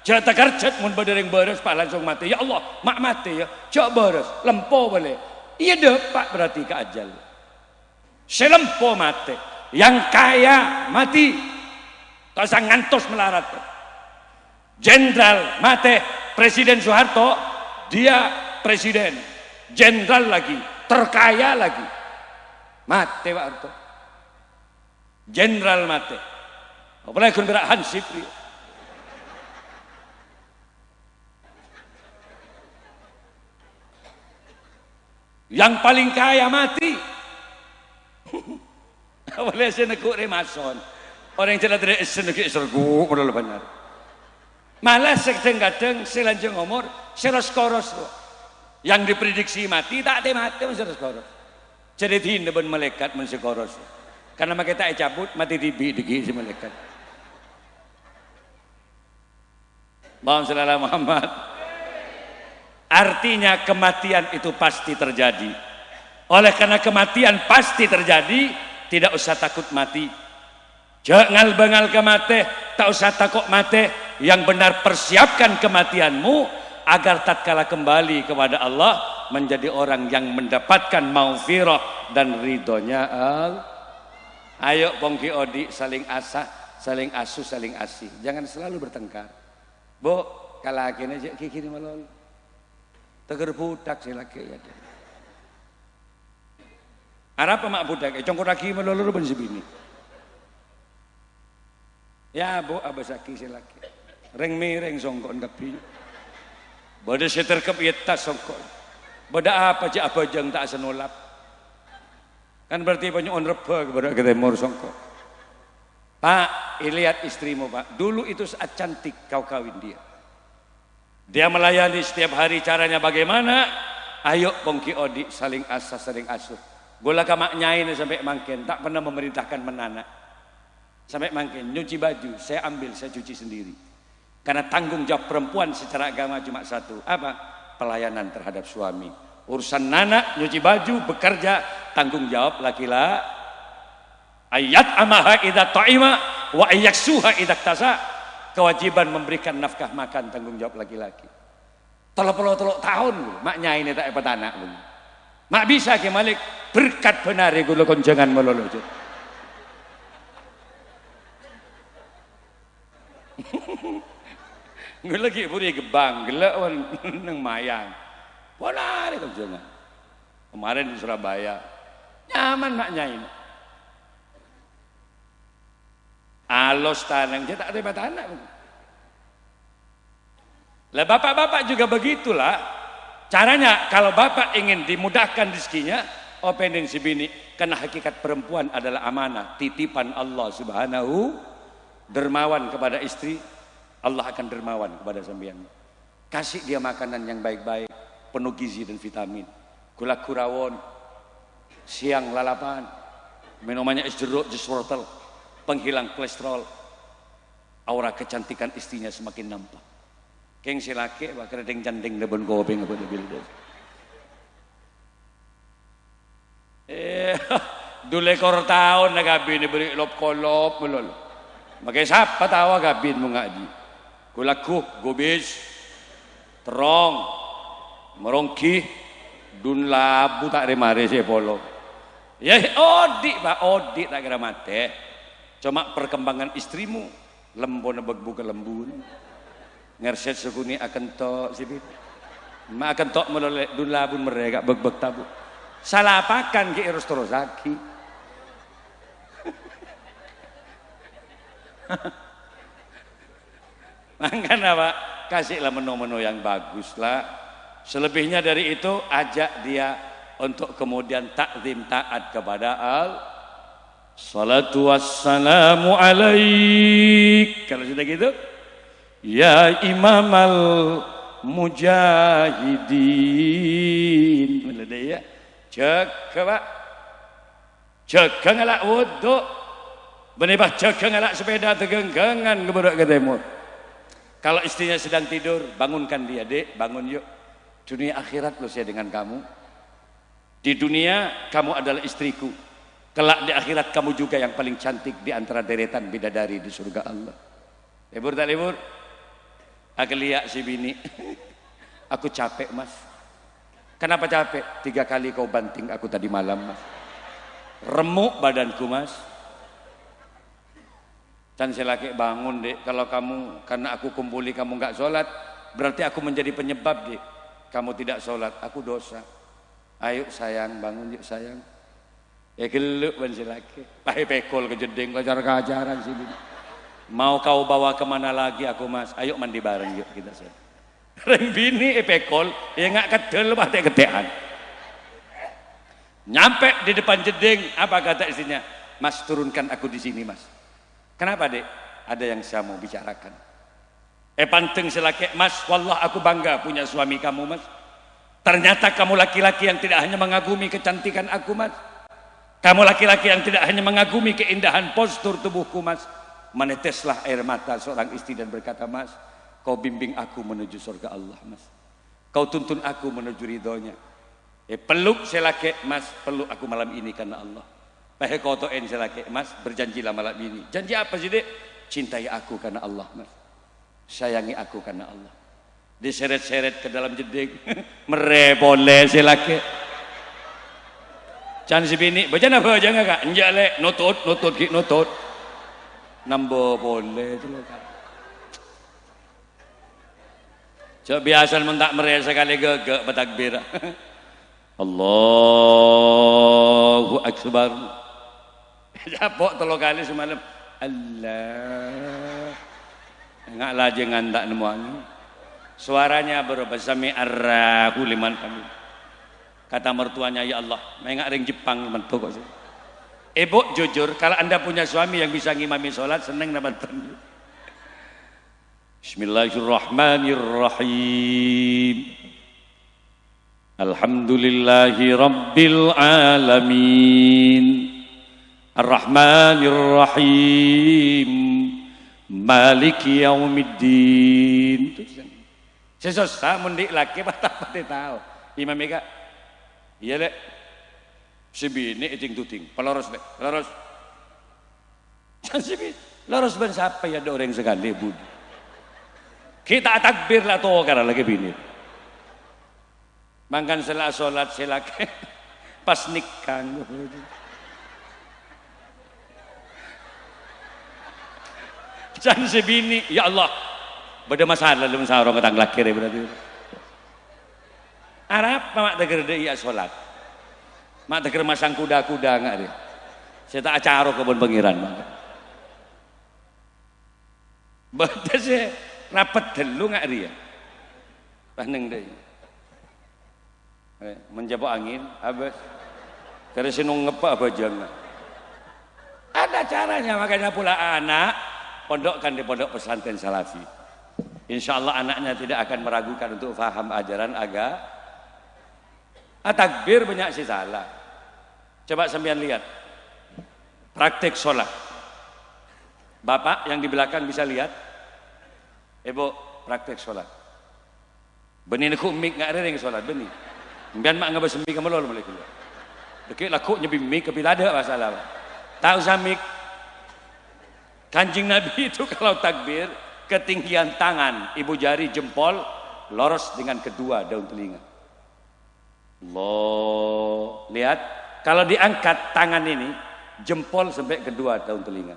Jatah kerjat mun badering beres Pak langsung mati. Ya Allah, mak mati ya. Cok beres, lempo boleh. Iya depak berarti ke ajal. Selempo mati. Yang kaya mati. Tak sang ngantos melarat. Jenderal mati. Presiden Soeharto, dia presiden. Jenderal lagi, terkaya lagi. Mati Pak Harto. Jenderal mati. Apalagi kun gerak Hansip. Yang paling kaya mati. Awalnya saya nekuk remason. Orang yang celah dari senegik sergu modal benar. Malah kadang-kadang selanjang umur seros koros. Yang diprediksi mati tak ada mati seros koros. Jadi tidak ben malaikat men koros. Karena kita cabut mati tibi degi si malaikat. Bang sallallahu Muhammad. Artinya kematian itu pasti terjadi. Oleh karena kematian pasti terjadi, tidak usah takut mati. Jangan bengal ke mati, tak usah takut mati. Yang benar persiapkan kematianmu agar tatkala kembali kepada Allah menjadi orang yang mendapatkan maufirah dan ridhonya Allah. Ayo bongki odi saling asah, saling asuh, saling asih. Jangan selalu bertengkar. Bu, kalau akhirnya kikini malol. Teger budak silake ya. Arab mak budak, congkor lagi melulu ben sebini. Ya bu abasaki silake. Reng mireng songkon tapi. Bada seter kepieta songkon. Bada apa aja apa jeng tak senolap. Kan berarti banyak on reba kepada ketemur songkon. Pak, lihat istrimu pak. Dulu itu saat cantik kau kawin dia. Dia melayani setiap hari caranya bagaimana? Ayo bongki odi saling asah saling asuh. Bola kamak nyain sampai mangken tak pernah memerintahkan menanak. Sampai mangken nyuci baju saya ambil saya cuci sendiri. Karena tanggung jawab perempuan secara agama cuma satu, apa? Pelayanan terhadap suami. Urusan nanak, nyuci baju, bekerja, tanggung jawab laki-laki. Ayat amaha idza ta'ima wa ayyaksuha idza tasa. Kewajiban memberikan nafkah makan tanggung jawab laki-laki. Telok tahun mak nyai ini tak dapat anak. Mak bisa ke Malik berkat benar gula konjangan melolo. Gula ki puri gebang, gula nang mayang. Benar konjangan. Kemarin di Surabaya nyaman mak nyai. Alos tanang dia tak dapat anak. Lah bapak-bapak juga begitulah. Caranya kalau bapak ingin dimudahkan rezekinya, opening si bini. Karena hakikat perempuan adalah amanah, titipan Allah Subhanahu. Dermawan kepada istri, Allah akan dermawan kepada sampean. Kasih dia makanan yang baik-baik, penuh gizi dan vitamin. Gula kurawon, siang lalapan, minumannya es jeruk, jus wortel, penghilang kolesterol. Aura kecantikan istrinya semakin nampak. Keng si laki wah keredeng jandeng debon kopi ngabon mobil. Dule kor tahun nagabi ni beri lop kolop melol. Makai siapa tawa gabin mo ngaji. Kulaku gobis terong merongki dun labu tak remare si polo. Ya odi pak odi tak kira mate. Cuma perkembangan istrimu lembon begbu ke lembun. Ngerset sukuni akan tok sibit. Ma akan tok meloleh dun labun mereka beg-beg tabu. Salah apakan ki irus terozaki. Makanya pak kasihlah menu-menu yang bagus lah. Selebihnya dari itu ajak dia untuk kemudian takzim taat kepada Allah. Salatu wassalamu alaik. Kalau sudah gitu, ya imam al mujahidin. Mulai ya. Jaga pak. Jaga ngalak wuduk. Benibah jaga ngalak sepeda tegenggangan kepada ke timur. Kalau istrinya sedang tidur, bangunkan dia, dek, bangun yuk. Dunia akhirat lo saya dengan kamu. Di dunia kamu adalah istriku. Kelak di akhirat kamu juga yang paling cantik di antara deretan bidadari di surga Allah. Libur tak libur? Aku lihat si bini. Aku capek mas. Kenapa capek? 3 kali kau banting aku tadi malam mas. Remuk badanku mas. Dan saya laki bangun dek. Kalau kamu karena aku kumpuli kamu nggak sholat, berarti aku menjadi penyebab dek. Kamu tidak sholat, aku dosa. Ayo sayang bangun yuk sayang. Ya geluk ban si laki. Pakai pekol kejedeng kejar-kejaran sini. Mau kau bawa kemana lagi aku mas? Ayo mandi bareng yuk kita sayang. Reng bini pekol, ya nggak kedel pate kedean. Nyampe di depan jeding, apa kata istrinya? Mas, turunkan aku di sini, Mas. Kenapa, Dek? Ada yang saya mau bicarakan. Panteng selaki, Mas, wallah aku bangga punya suami kamu, Mas. Ternyata kamu laki-laki yang tidak hanya mengagumi kecantikan aku, Mas. Kamu laki-laki yang tidak hanya mengagumi keindahan postur tubuhku, Mas. Meneteslah air mata seorang istri dan berkata, Mas, kau bimbing aku menuju surga Allah, Mas. Kau tuntun aku menuju ridhonya. Peluk selaki, Mas, peluk aku malam ini karena Allah. Pahe kau toen selaki, Mas, berjanjilah malam ini. Janji apa sih, Dek? Cintai aku karena Allah, Mas. Sayangi aku karena Allah. Diseret-seret ke dalam jeding. Merepole selaki. Can si bini, baca apa aja enggak, Kak? Enjak le, nutut. Nambo boleh itu loh, Kak. Coba biasa mentak mereka sekali gegek bertakbir. Allahu Akbar. Japok 3 kali semalam. Allah. Enggak lagi ngandak nemuan. Suaranya berubah sami arraku liman kami. Kata mertuanya, ya Allah, enggak ring Jepang mentok kok. Ibu jujur, kalau Anda punya suami yang bisa ngimami sholat, seneng nonton. Bismillahirrahmanirrahim. Alhamdulillahi rabbil alamin. Ar-Rahmanir-Rahim. Maliki yaumiddin. Sesusah mundik laki apa tahu. Imam Eka. Iya, Dek. Sebini icing tuting. Peloros, Dek. Peloros. Loros ban siapa ya ada orang sekali budi. Kita takbir lah tuh karena lagi bini. Mangkan setelah sholat silake pas nikah. Jangan sebini, ya Allah. Beda masalah dalam sarong ketang laki berarti. Arab mak teger dia sholat. Mak teger masang kuda-kuda enggak dia. Saya tak acara kebun pengiran. Beda sih rapat dulu enggak dia. Paneng deh. Menjebak angin habis. Karena sinung ngepak apa jangan. Ada caranya, makanya pula anak pondokkan di pondok pesantren Salafi. Insya Allah anaknya tidak akan meragukan untuk faham ajaran agama. Takbir banyak sih salah. Coba sampean lihat praktek sholat. Bapak yang di belakang bisa lihat. Ibu praktek sholat. Benih aku mik nggak ada yang sholat benih. Biar mak nggak bersemi kamu lalu mulai keluar. Dekik laku nyebi mik kepila ada masalah. Tahu samik. Kanjeng Nabi itu kalau takbir ketinggian tangan, ibu jari jempol lurus dengan kedua daun telinga. Allah, lihat kalau diangkat tangan ini jempol sampai kedua daun telinga.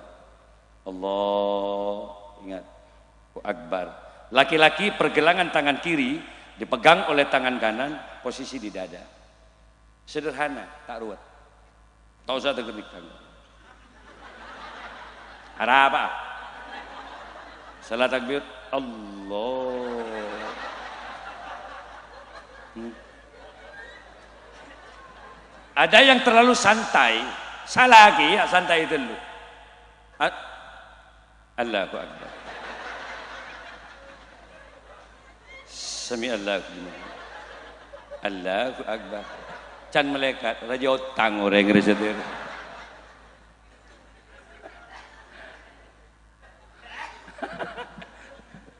Allah, ingat. Akbar. Laki-laki pergelangan tangan kiri dipegang oleh tangan kanan, posisi di dada. Sederhana, tak ruwet. Tak usah teknikkan. Ada apa? Salah takbir, Allah. Ada yang terlalu santai, salah lagi ya santai dulu. Allahu Akbar. Sami Allahu liman. Allahu Akbar. Can malaikat raja utang orang resedir.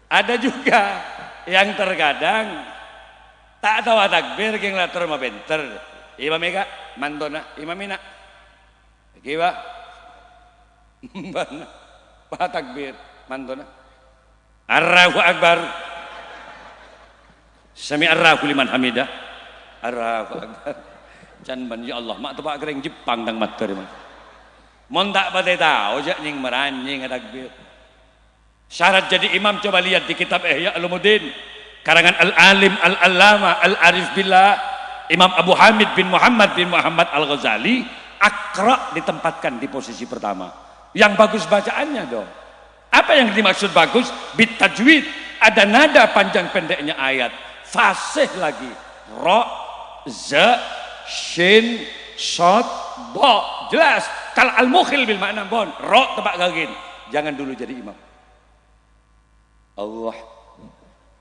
Ada juga yang terkadang tak tahu takbir geng latar mabenter. Imam Eka mandona imamina. Kiwa. Bana. Pa takbir mandona. Allahu Akbar. Sami Allahu liman hamidah. Allahu Akbar. Can ban ya Allah mak tepak gereng Jepang dang mater man. Mon tak pate tahu jak nying meranjing takbir. Syarat jadi imam coba lihat di kitab Ihya Ulumuddin karangan Al-Alim Al-Allama Al-Arif Billah Imam Abu Hamid bin Muhammad Al-Ghazali. Aqra ditempatkan di posisi pertama. Yang bagus bacaannya dong. Apa yang dimaksud bagus? Bit tajwid, ada nada panjang pendeknya ayat, fasih lagi, ra, za, shin, Shot, bo, jelas. Kal al-mukhil bil makna bon, ro tebak gagin. Jangan dulu jadi imam. Allah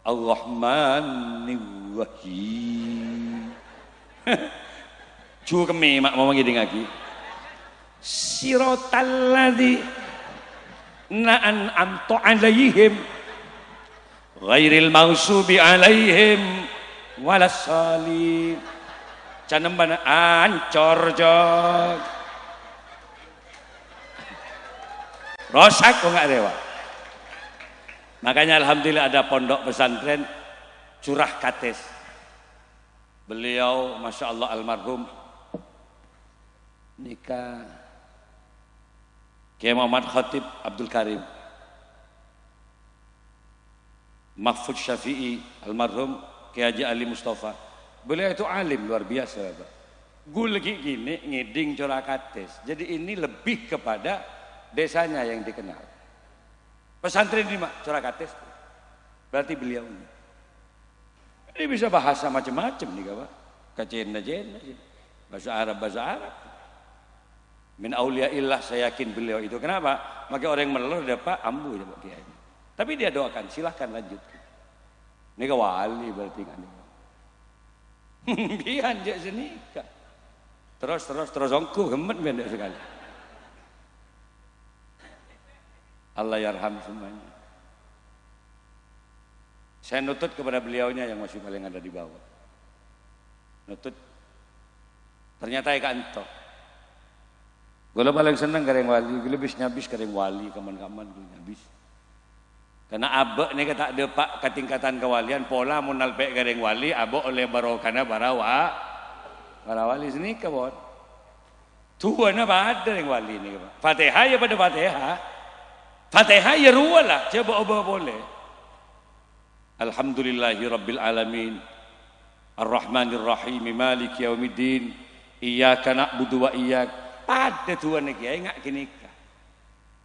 Ar-Rahmanir-Rahim. Cu kemi mak mau ngiding lagi. Siratal ladzi na'an amtu alaihim ghairil maghsubi alaihim walassalim. Canem bana ancor jog. Rosak kok enggak rewa. Makanya alhamdulillah ada pondok pesantren Curah Kates. Beliau Masya Allah almarhum nikah Kiai Muhammad Khatib Abdul Karim, Mahfud Syafi'i almarhum Kiai Haji Ali Mustafa. Beliau itu alim luar biasa, Pak. Gue lagi gini ngiding Curah Kates. Jadi ini lebih kepada desanya yang dikenal. Pesantren ini Mak, Curah Kates. Berarti beliau ini. Ini bisa bahasa macam-macam nih, Pak. Kacena-cena, bahasa Arab. Min auliyaillah, saya yakin beliau itu. Kenapa? Maka orang yang melelur dia Pak ambu ya Pak Kiai. Tapi dia doakan, silahkan lanjut. Ini ke wali berarti kan. Biar aja senika. Terus ongku gemet benda sekali. Allah yarham semuanya. Saya nutut kepada beliaunya yang masih paling ada di bawah. Nutut. Ternyata ya kanto. Gue paling seneng kareng wali, gue lebih nyabis kareng wali, kaman-kaman gue nyabis. Karena abek nih kata ada pak ketingkatan kewalian, pola munalpek kareng wali, abek oleh barokana para wali sini kebon. Tuan apa ada yang wali ini? Fatihah ya pada Fatihah. Fatihah ya ruwalah, coba obah boleh. Alhamdulillahi Rabbil Alamin Ar-Rahmanir Rahim Maliki Yaumiddin Iyyaka na'budu wa iyyaka. Pada Tuhan Kiai enggak gini.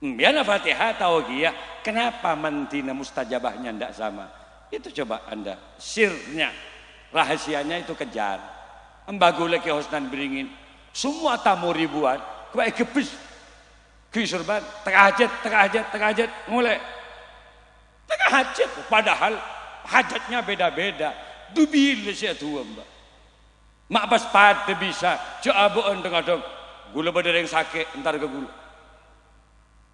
Biarlah Fatihah tahu Kiai, kenapa mantina mustajabahnya enggak sama? Itu coba Anda sirnya, rahasianya itu kejar. Embagu lagi hosnan beringin. Semua tamu ribuan, kebaik kepis. Kisurban, tengah hajat, mulai. Tengah hajat, padahal hajatnya beda-beda. Dubil saya tua mbak. Mak pas pada bisa, coba kadang gula badar yang sakit, entar ke gula.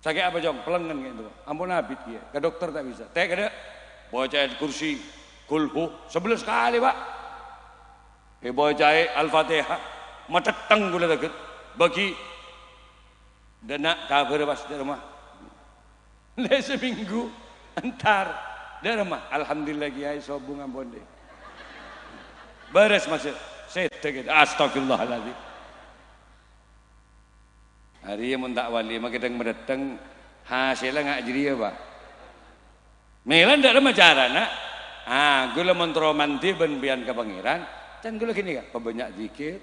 Sakit apa jong? Pelengan gitu. Ampun habis dia, ke dokter tak bisa. Tek ada, bawa cair kursi, kulhu, 11 kali pak. Bawa cair Al-Fatihah, mateteng gula deket. Bagi dana kabar pas di rumah. Le seminggu, entar di rumah. Alhamdulillah kiai sobung ampun deh. Beres masuk, setek gitu. Astagfirullahaladzim. Hari yang tak wali, maka kita mendatang hasilnya nggak jadi ya pak. Melan tidak ada macara nak. Gula mentromanti benbian ke pangeran. Dan gula gini kan, banyak zikir,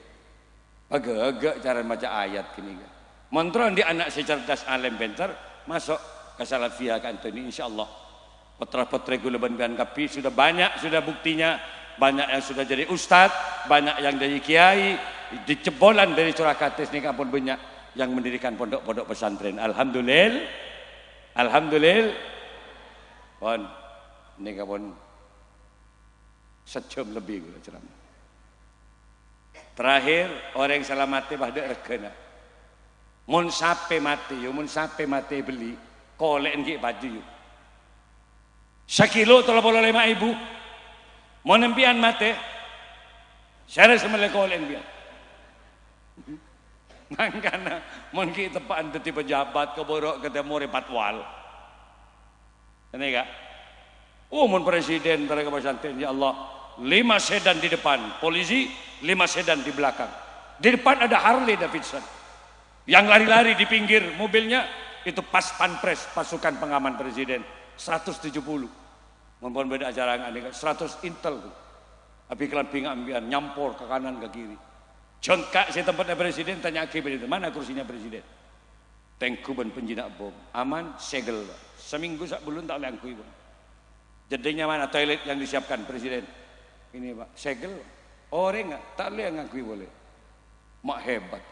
agak-agak cara baca ayat gini kan. Mentron di anak secerdas alim pintar masuk ke salafiyah kan ini insya Allah. Putra-putri gula benbian kapi sudah banyak, sudah buktinya. Banyak yang sudah jadi ustadz, banyak yang jadi kiai, dicebolan dari Curah Kates ini pun banyak yang mendirikan pondok-pondok pesantren. Alhamdulillah. Pon ini pun sejam lebih gue ceramah. Terakhir orang yang salah mati pada regana. Mun sampai mati beli kolek nggih baju yuk. Sekilo 35.000. Mun empian mati. Saya semele kolek empian. Mangkana mun ki tepaan dadi pejabat keborok ketemu patwal. Ini kak. Mun presiden mereka pesantren ya Allah 5 sedan di depan polisi, 5 sedan di belakang. Di depan ada Harley Davidson. Yang lari-lari di pinggir mobilnya itu pas pampres pasukan pengaman presiden 170. Mumpun beda acara nggak 100 intel tuh. Tapi kelampian ambian nyampor ke kanan ke kiri. Jongkak si tempatnya presiden tanya ke presiden mana kursinya presiden? Tengkuban penjinak bom aman segel seminggu sak belum tak lengkui bom. Jadinya mana toilet yang disiapkan presiden? Ini pak segel orang nggak tak boleh ngakui boleh. mak hebat.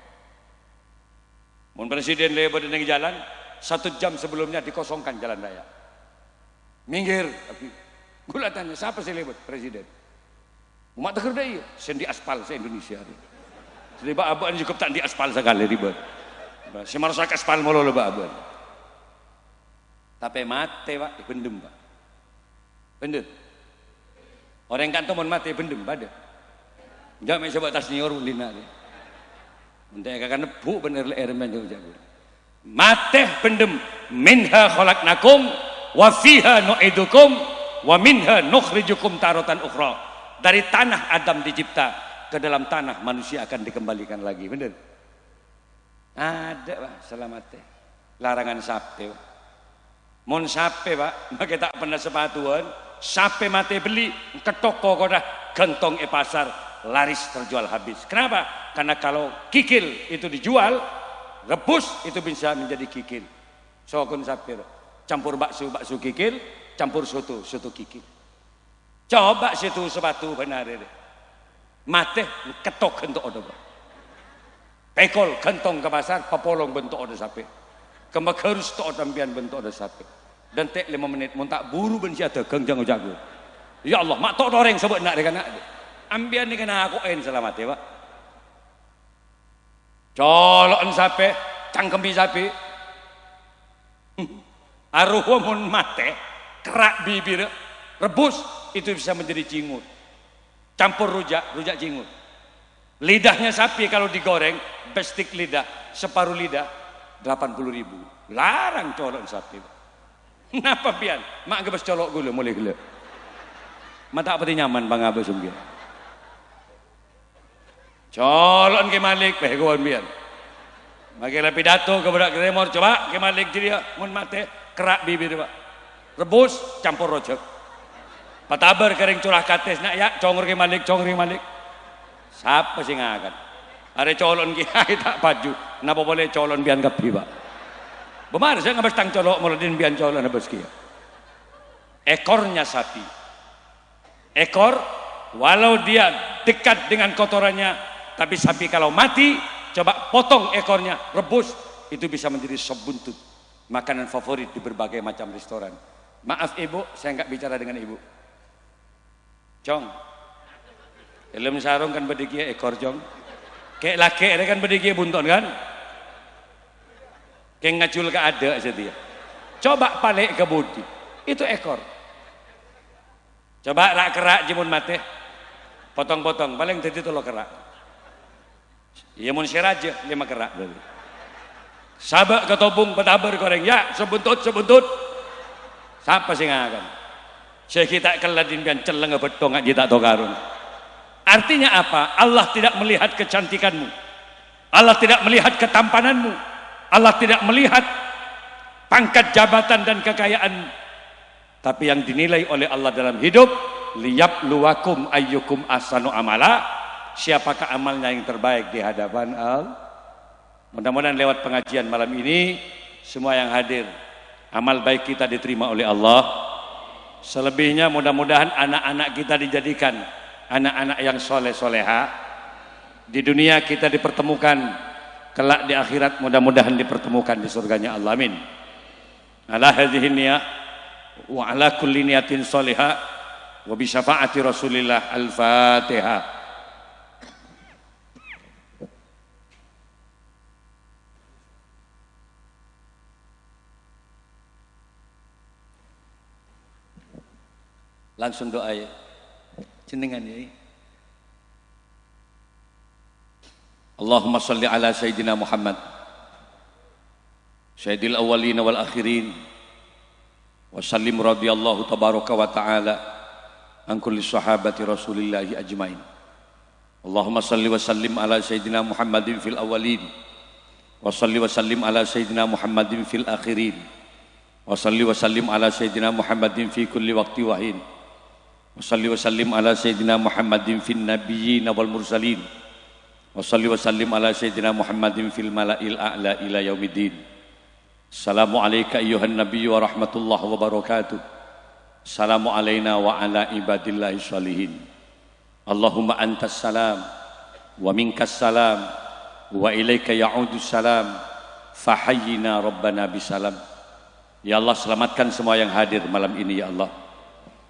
Mun presiden lewat di jalan, 1 jam sebelumnya dikosongkan jalan raya. Minggir, tapi gula tanya, siapa sih lewat presiden? Umat teker deh, sendi aspal se Indonesia. Sebab aban cukup tak di aspal sekali ribet. Si marusak aspal mulu lebah aban. Tapi mate pak, bendem pak. Bendem. Orang kantor mon mate bendem pada. Jangan coba tas nior lina dia. Mentega kakak nebu bener le ermen jago. Mate bendem minha khalaqnakum wa fiha nu'idukum wa minha nukhrijukum taratan ukhra. Dari tanah Adam dicipta, ke dalam tanah manusia akan dikembalikan lagi. Bener? Ada pak selamatnya. Larangan sape pak. Mon sape pak, maka tak pernah sepatuan. Sape mate beli ke toko kodah gentong pasar laris terjual habis. Kenapa? Karena kalau kikil itu dijual, rebus itu bisa menjadi kikil. Sokun sape campur bakso kikil, campur soto kikil. Coba situ sepatu benar deh. Mate ketok gentok odo. Pekol gentong ke pasar, papolong bentuk odo sape. Kemak harus to tampian bentuk odo sape. Dan tek 5 menit mun tak buru ben sia dagang jangan jago. Ya Allah, mak tok doreng sebut nak dekana. Ambian ni kena aku selamat ya, Pak. Colon sape, cangkemi sapi. Aruh mun mate, kerak bibir, rebus itu bisa menjadi cingut. Campur rujak cingut. Lidahnya sapi kalau digoreng, bestik lidah, separuh lidah 80.000. Larang colon sapi. Kenapa pian? Mak gebes colok gula mulai gula. Mata apa nyaman bang abah sumbian. Colon ke Malik peh kawan pian. Makilah pidato ke budak Gremor coba ke Malik jadi mun mate kerak bibir pak. Rebus campur rojak. Patabar kering curah kates nak ya congor ke Malik. Siapa sih ngakan? Ada colon kiai tak baju. Napa boleh colon pian kapi pak? Benar, saya nggak tang colok mulodin bian colok na beskia. Ekornya sapi. Ekor, walau dia dekat dengan kotorannya, tapi sapi kalau mati, coba potong ekornya, rebus, itu bisa menjadi sop buntut. Makanan favorit di berbagai macam restoran. Maaf ibu, saya nggak bicara dengan ibu. Jong, ilmu sarung kan berdikia ekor jong. Kayak laki kan berdikia bunton kan? Kayak ngacul ke ada setia. Coba balik ke budi. Itu ekor. Coba rak kerak jimun mate. Potong-potong. Paling tadi itu lo kerak. Ya mun siraja 5 kerak. Sabak ketobung petabar goreng. Ya sebuntut. Siapa sih ngakan? Saya kita keladin bian celeng betong aja tak tokarun. Artinya apa? Allah tidak melihat kecantikanmu. Allah tidak melihat ketampananmu. Allah tidak melihat pangkat jabatan dan kekayaan, tapi yang dinilai oleh Allah dalam hidup liyabluwakum ayyukum ahsanu amala, siapakah amalnya yang terbaik di hadapan Allah. Mudah-mudahan lewat pengajian malam ini semua yang hadir amal baik kita diterima oleh Allah. Selebihnya mudah-mudahan anak-anak kita dijadikan anak-anak yang soleh-soleha. Di dunia kita dipertemukan, kelak di akhirat mudah-mudahan dipertemukan di surganya Allah. Amin. Ala hadhihi niyah wa ala kulli niyatin salihah wa bi syafaati Rasulillah. Al-Fatihah. Langsung doa ya. Jenengan ya. Allahumma salli ala Sayyidina Muhammad Sayyidil awwalina wal akhirin wa sallim radhiyallahu tabaraka wa ta'ala an kulli sahabati rasulillahi ajmain. Allahumma salli wa sallim ala Sayyidina Muhammadin fil awwalin wa salli wa sallim ala Sayyidina Muhammadin fil akhirin wa salli wa sallim ala Sayyidina Muhammadin fi kulli waqti wa hin wa salli wa sallim ala Sayyidina Muhammadin fin nabiyyin wal mursalin wa salli wa sallim ala Sayyidina Muhammadin fil mala'il a'la ila yaumiddin. Assalamu alayka ayyuhan nabiyyu wa rahmatullahi wa barakatuh. Assalamu alayna wa ala ibadillahi shalihin. Allahumma antas salam wa minkas salam wa ilaika ya'udu salam fahayyina rabbana bisalam. Ya Allah, selamatkan semua yang hadir malam ini ya Allah.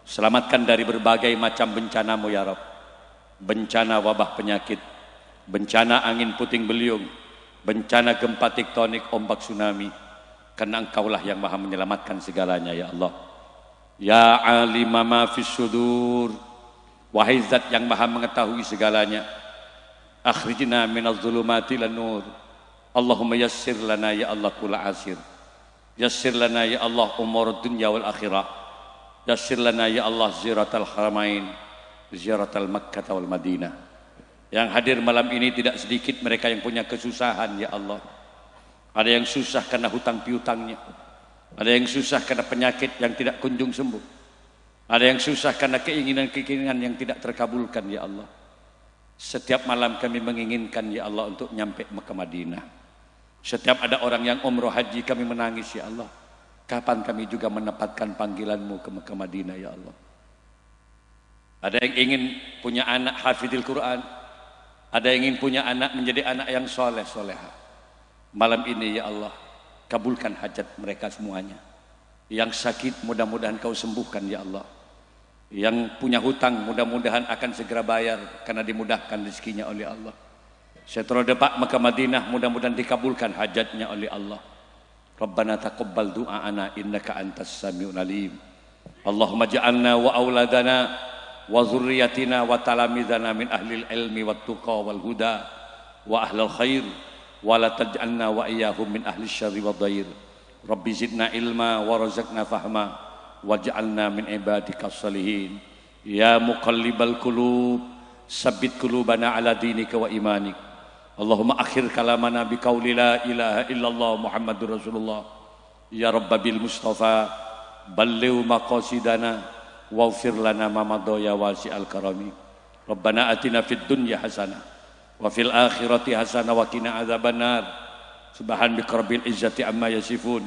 Selamatkan dari berbagai macam bencana-Mu ya Rabb. Bencana wabah penyakit, bencana angin puting beliung, bencana gempa tektonik, ombak tsunami. Karena Engkaulah yang maha menyelamatkan segalanya ya Allah. Ya alima ma fis sudur, wahai zat yang maha mengetahui segalanya. Akhrijna minaz zulumati ilan nur. Allahumma yassir lana ya Allah kula asir. Yassir lana ya Allah umur dunya wal akhirah. Yassir lana ya Allah ziyaratal haramain, ziyaratal Makkah wal Madinah. Yang hadir malam ini tidak sedikit mereka yang punya kesusahan ya Allah. Ada yang susah karena hutang piutangnya. Ada yang susah karena penyakit yang tidak kunjung sembuh. Ada yang susah karena keinginan-keinginan yang tidak terkabulkan ya Allah. Setiap malam kami menginginkan ya Allah untuk nyampe Mekah Madinah. Setiap ada orang yang umroh haji kami menangis ya Allah. Kapan kami juga menempatkan panggilan-Mu ke Mekah Madinah ya Allah. Ada yang ingin punya anak hafidil Quran. Ada yang ingin punya anak menjadi anak yang soleh soleha. Malam ini ya Allah, kabulkan hajat mereka semuanya. Yang sakit mudah-mudahan Kau sembuhkan ya Allah. Yang punya hutang mudah-mudahan akan segera bayar karena dimudahkan rezekinya oleh Allah. Setelah depak Mekah Madinah mudah-mudahan dikabulkan hajatnya oleh Allah. Rabbana taqabbal du'aana innaka antas samiul alim. Allahumma ja'alna wa auladana wa zurriyatina wa talamidana min ahlil ilmi wat tuqa wal huda wa ahlil khair wa la taj'alna wa iyyahum min ahli syarri wad dhair. Rabbi zidna ilma wa razaqna fahma waj'alna min ibadikas salihin. Ya muqallibal qulub sabbit qulubana ala dinika wa imanik. Allahumma akhir kalamana biqauli la ilaha illallah Muhammadur Rasulullah. Ya Rabbil Mustafa balligh maqasidana waghfir lana ma madha ya wasi'al karami. Rabbana atina fid dunya hasanah wa fil akhirati hasanah wa qina adzabannar. Subhan rabbil izzati amma yasifun.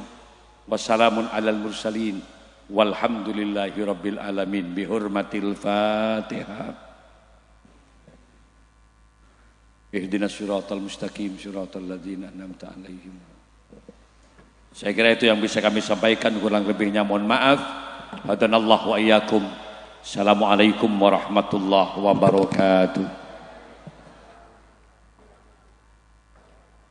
Wassalamun alal mursalin walhamdulillahi rabbil alamin. Bihurmatil Fatihah. Ihdinas siratal mustaqim siratal ladzina an'amta 'alaihim. Saya kira itu yang bisa kami sampaikan, kurang lebihnya mohon maaf. Hadanallahu wa iyyakum. Assalamualaikum warahmatullahi wabarakatuh.